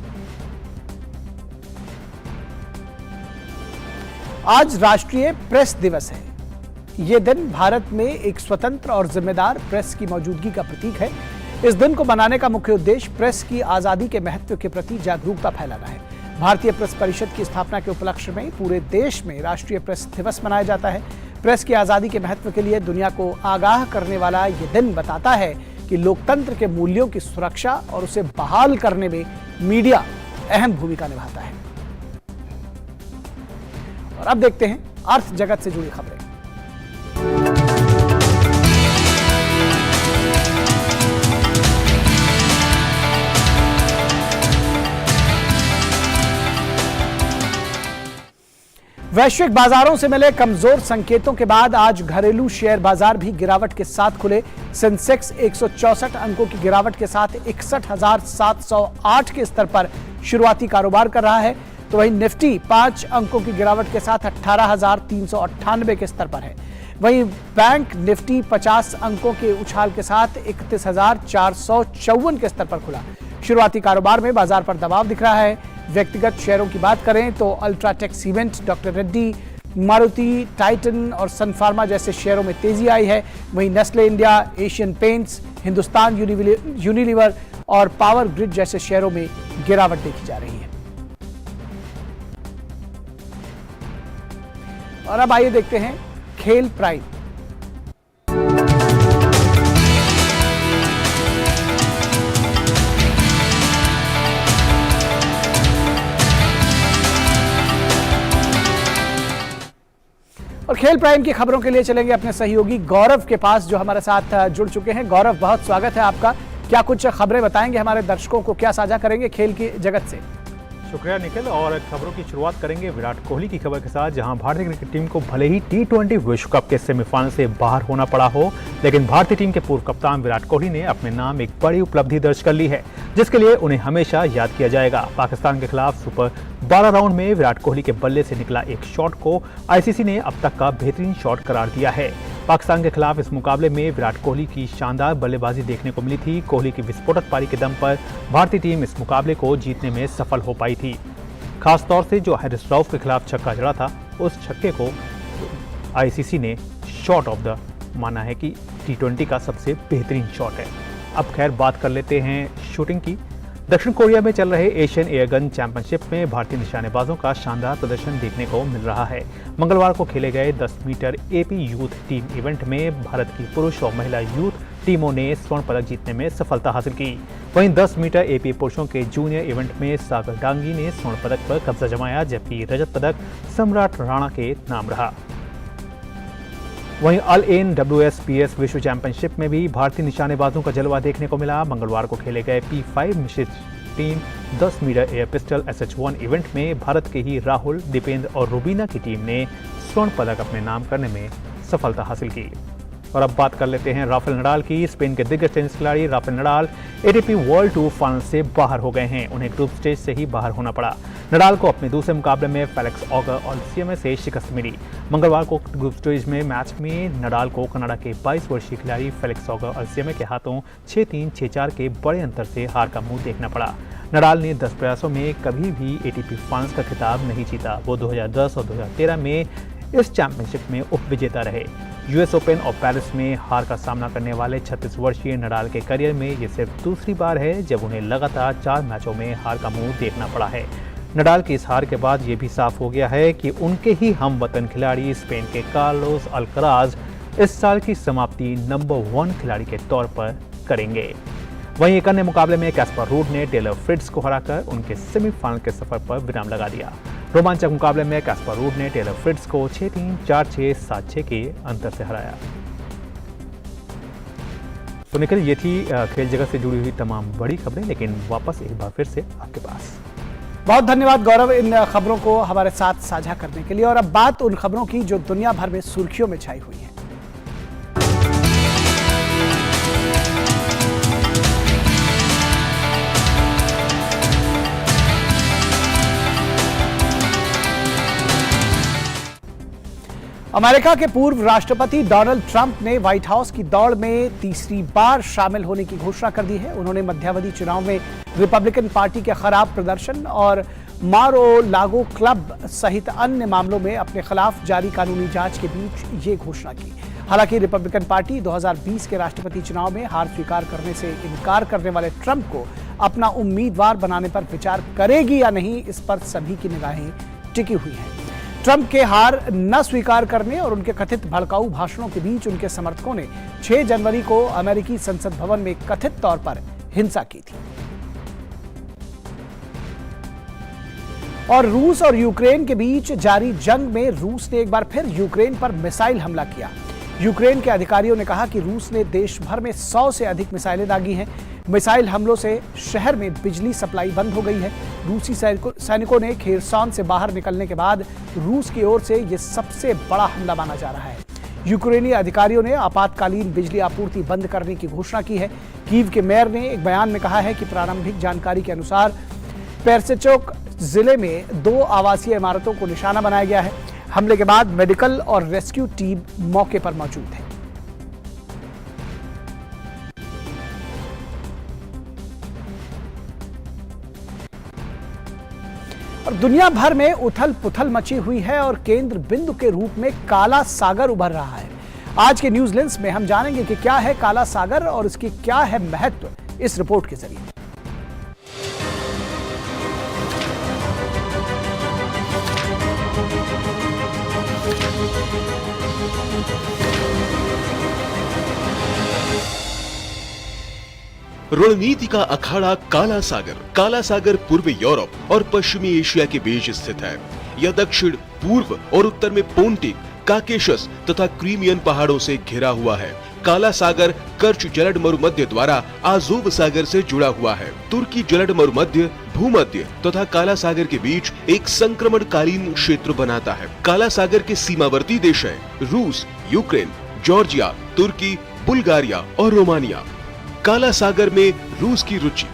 आज राष्ट्रीय प्रेस दिवस है। ये दिन भारत में एक स्वतंत्र और जिम्मेदार प्रेस की मौजूदगी का प्रतीक है। इस दिन को मनाने का मुख्य उद्देश्य प्रेस की आजादी के महत्व के प्रति जागरूकता फैलाना है। भारतीय प्रेस परिषद की स्थापना के उपलक्ष्य में पूरे देश में राष्ट्रीय प्रेस दिवस मनाया जाता है। प्रेस की आजादी के महत्व के लिए दुनिया को आगाह करने वाला ये दिन बताता है कि लोकतंत्र के मूल्यों की सुरक्षा और उसे बहाल करने में मीडिया अहम भूमिका निभाता है। और अब देखते हैं अर्थ जगत से जुड़ी खबरें। वैश्विक बाजारों से मिले कमजोर संकेतों के बाद आज घरेलू शेयर बाजार भी गिरावट के साथ खुले। सेंसेक्स 164 अंकों की गिरावट के साथ 61,708 के स्तर पर शुरुआती कारोबार कर रहा है, तो वहीं निफ्टी 5 अंकों की गिरावट के साथ 18,398 के स्तर पर है। वहीं बैंक निफ्टी 50 अंकों के उछाल के साथ 31,454 के स्तर पर खुला। शुरुआती कारोबार में बाजार पर दबाव दिख रहा है। व्यक्तिगत शेयरों की बात करें तो UltraTech cement, doctor Reddy, Maruti, Titan और सन फार्मा जैसे शेयरों में तेजी आई है। वहीं Nestle India, Asian paints, Hindustan Unilever और पावर ग्रिड जैसे शेयरों में गिरावट देखी जा रही है। और अब आइए देखते हैं खेल प्राइम। और खेल प्राइम की खबरों के लिए चलेंगे अपने सहयोगी गौरव के पास, जो हमारे साथ जुड़ चुके हैं। गौरव, बहुत स्वागत है आपका। क्या कुछ खबरें बताएंगे हमारे दर्शकों को, क्या साझा करेंगे खेल की जगत से? शुक्रिया निखिल। और खबरों की शुरुआत करेंगे विराट कोहली की खबर के साथ, जहां भारतीय क्रिकेट टीम को भले ही T20 विश्व कप के सेमीफाइनल से बाहर होना पड़ा हो, लेकिन भारतीय टीम के पूर्व कप्तान विराट कोहली ने अपने नाम एक बड़ी उपलब्धि दर्ज कर ली है, जिसके लिए उन्हें हमेशा याद किया जाएगा। पाकिस्तान के खिलाफ सुपर 12 राउंड में विराट कोहली के बल्ले से निकला एक शॉट को ICC ने अब तक का बेहतरीन शॉट करार दिया है। पाकिस्तान के खिलाफ इस मुकाबले में विराट कोहली की शानदार बल्लेबाजी देखने को मिली थी। कोहली की विस्फोटक पारी के दम पर भारतीय टीम इस मुकाबले को जीतने में सफल हो पाई थी। खासतौर से जो हैरिस रऊफ के खिलाफ छक्का जड़ा था, उस छक्के को आईसीसी ने शॉट ऑफ द माना है कि T20 का सबसे बेहतरीन शॉट है। अब खैर बात कर लेते हैं शूटिंग की। दक्षिण कोरिया में चल रहे एशियन एयरगन चैंपियनशिप में भारतीय निशानेबाजों का शानदार प्रदर्शन देखने को मिल रहा है। मंगलवार को खेले गए 10 metre AP youth team event में भारत की पुरुष और महिला यूथ टीमों ने स्वर्ण पदक जीतने में सफलता हासिल की। वहीं 10 मीटर एपी पुरुषों के जूनियर इवेंट में सागर डांगी ने स्वर्ण पदक पर कब्जा जमाया, जबकि रजत पदक सम्राट राणा के नाम रहा। वहीं ऑल इन WSPS विश्व चैंपियनशिप में भी भारतीय निशानेबाजों का जलवा देखने को मिला। मंगलवार को खेले गए P5 मिश्रित team 10 metre air pistol SH1 event में भारत के ही राहुल, दीपेंद्र और रुबीना की टीम ने स्वर्ण पदक अपने नाम करने में सफलता हासिल की। और अब बात कर लेते हैं राफेल नडाल की। स्पेन के दिग्गज टेनिस खिलाड़ी Rafael Nadal ATP world tour final से बाहर हो गए हैं। उन्हें ग्रुप स्टेज से ही बाहर होना पड़ा। नडाल को अपने दूसरे मुकाबले में फेलिक्स ऑगर ऑलिसियर से शिकस्त मिली। मंगलवार को ग्रुप स्टेज में मैच में नडाल को कनाडा के 22 वर्षीय खिलाड़ी फेलिक्स ऑगर ऑलिसियर के हाथों 6-3, 6-4 के बड़े अंतर से हार का मुंह देखना पड़ा। नडाल ने 10 प्रयासों में कभी भी ATP फाइनल्स का खिताब नहीं जीता। वो 2010 और 2013 में इस चैंपियनशिप में उपविजेता रहे। US ओपन और पेरिस में हार का सामना करने वाले 36 वर्षीय नडाल के करियर में ये सिर्फ दूसरी बार है जब उन्हें लगातार 4 मैचों में हार का मुंह देखना पड़ा है। नडाल की इस हार के बाद ये भी साफ हो गया है कि उनके ही हमवतन खिलाड़ी स्पेन के कार्लोस अल्कराज इस साल की समाप्ति नंबर 1 खिलाड़ी के तौर पर करेंगे। वहीं एक अन्य मुकाबले में कैस्पर रूड ने टेलर फ्रिट्ज को हराकर उनके सेमीफाइनल के सफर पर विराम लगा दिया। रोमांचक मुकाबले में कैस्पर रूड ने टेलर फ्रिट्ज को 6-3, 4-6, 7-6 के अंतर से हराया। तो निखिल, ये थी खेल जगत से जुड़ी हुई तमाम बड़ी खबरें, लेकिन वापस एक बार फिर से आपके पास। बहुत धन्यवाद गौरव इन खबरों को हमारे साथ साझा करने के लिए। और अब बात उन खबरों की जो दुनिया भर में सुर्खियों में छाई हुई है। अमेरिका के पूर्व राष्ट्रपति डोनाल्ड ट्रंप ने व्हाइट हाउस की दौड़ में तीसरी बार शामिल होने की घोषणा कर दी है। उन्होंने मध्यावधि चुनाव में रिपब्लिकन पार्टी के खराब प्रदर्शन और मार-ओ-लागो क्लब सहित अन्य मामलों में अपने खिलाफ जारी कानूनी जांच के बीच ये घोषणा की। हालांकि रिपब्लिकन पार्टी 2020 के राष्ट्रपति चुनाव में हार स्वीकार करने से इनकार करने वाले ट्रंप को अपना उम्मीदवार बनाने पर विचार करेगी या नहीं, इस पर सभी की निगाहें टिकी हुई हैं। ट्रंप के हार न स्वीकार करने और उनके कथित भड़काऊ भाषणों के बीच उनके समर्थकों ने 6 जनवरी को अमेरिकी संसद भवन में कथित तौर पर हिंसा की थी। और रूस और यूक्रेन के बीच जारी जंग में रूस ने एक बार फिर यूक्रेन पर मिसाइल हमला किया। यूक्रेन के अधिकारियों ने कहा कि रूस ने देश भर में 100 से अधिक मिसाइलें दागी हैं। मिसाइल हमलों से शहर में बिजली सप्लाई बंद हो गई है। रूसी सैनिकों ने खेरसॉन से बाहर निकलने के बाद रूस की ओर से यह सबसे बड़ा हमला माना जा रहा है। यूक्रेनी अधिकारियों ने आपातकालीन बिजली आपूर्ति बंद करने की घोषणा की है। कीव के मेयर ने एक बयान में कहा है कि प्रारंभिक जानकारी के अनुसार पेरसेचोक जिले में 2 आवासीय इमारतों को निशाना बनाया गया है। हमले के बाद मेडिकल और रेस्क्यू टीम मौके पर मौजूद है। और दुनिया भर में उथल पुथल मची हुई है और केंद्र बिंदु के रूप में काला सागर उभर रहा है। आज के न्यूज लेंस में हम जानेंगे कि क्या है काला सागर और इसकी क्या है महत्व, इस रिपोर्ट के जरिए। रणनीति का अखाड़ा काला सागर। काला सागर पूर्वी यूरोप और पश्चिमी एशिया के बीच स्थित है। यह दक्षिण, पूर्व और उत्तर में पोन्टिक, काकेशस तथा क्रीमियन पहाड़ों से घिरा हुआ है। काला सागर कर्च जलड मरुमध्य द्वारा आज़ोव सागर से जुड़ा हुआ है। तुर्की जलड मरुमध्य, भूमध्य तथा काला सागर के बीच एक संक्रमणकालीन क्षेत्र बनाता है। काला सागर के सीमावर्ती देश हैं रूस, यूक्रेन, जॉर्जिया, तुर्की, बुल्गारिया और रोमानिया। काला सागर में रूस की रुचि।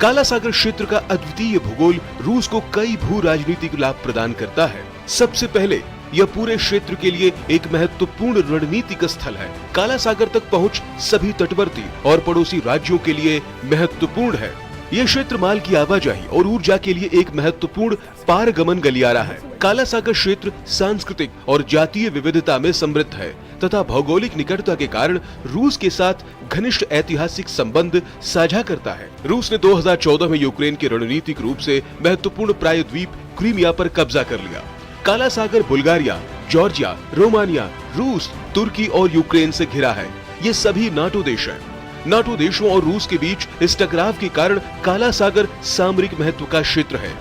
काला सागर क्षेत्र का अद्वितीय भूगोल रूस को कई भू राजनीतिक लाभ प्रदान करता है। सबसे पहले यह पूरे क्षेत्र के लिए एक महत्वपूर्ण रणनीतिक स्थल है। काला सागर तक पहुंच सभी तटवर्ती और पड़ोसी राज्यों के लिए महत्वपूर्ण है। ये क्षेत्र माल की आवाजाही और ऊर्जा के लिए एक महत्वपूर्ण पारगमन गलियारा है। काला सागर क्षेत्र सांस्कृतिक और जातीय विविधता में समृद्ध है तथा भौगोलिक निकटता के कारण रूस के साथ घनिष्ठ ऐतिहासिक संबंध साझा करता है। रूस ने 2014 में यूक्रेन के रणनीतिक रूप से महत्वपूर्ण प्रायद्वीप क्रीमिया पर कब्जा कर लिया। काला सागर बुल्गारिया, जॉर्जिया, रोमानिया, रूस, तुर्की और यूक्रेन से घिरा है। ये सभी नाटो देश हैं। नाटो देशों और रूस के बीच इस टकराव के कारण काला सागर सामरिक महत्व का क्षेत्र है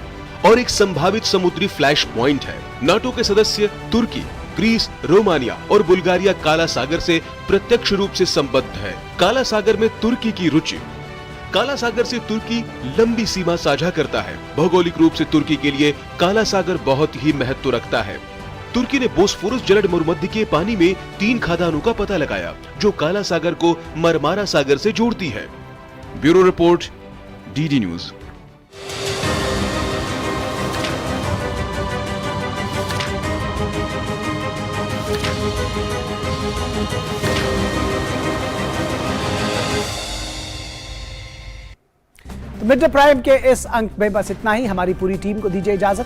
और एक संभावित समुद्री फ्लैश पॉइंट है। नाटो के सदस्य तुर्की, ग्रीस, रोमानिया और बुल्गारिया काला सागर से प्रत्यक्ष रूप से संबद्ध है। काला सागर में तुर्की की रुचि। काला सागर से तुर्की लंबी सीमा साझा करता है। भौगोलिक रूप से तुर्की के लिए काला सागर बहुत ही महत्व रखता है। तुर्की ने बोस्फोरस जलद मरुमध्य के पानी में 3 खदानों का पता लगाया जो काला सागर को मरमारा सागर से जोड़ती है। Bureau report, DD news. Mid day prime के इस अंक में बस इतना ही। हमारी पूरी टीम को दीजिए इजाजत।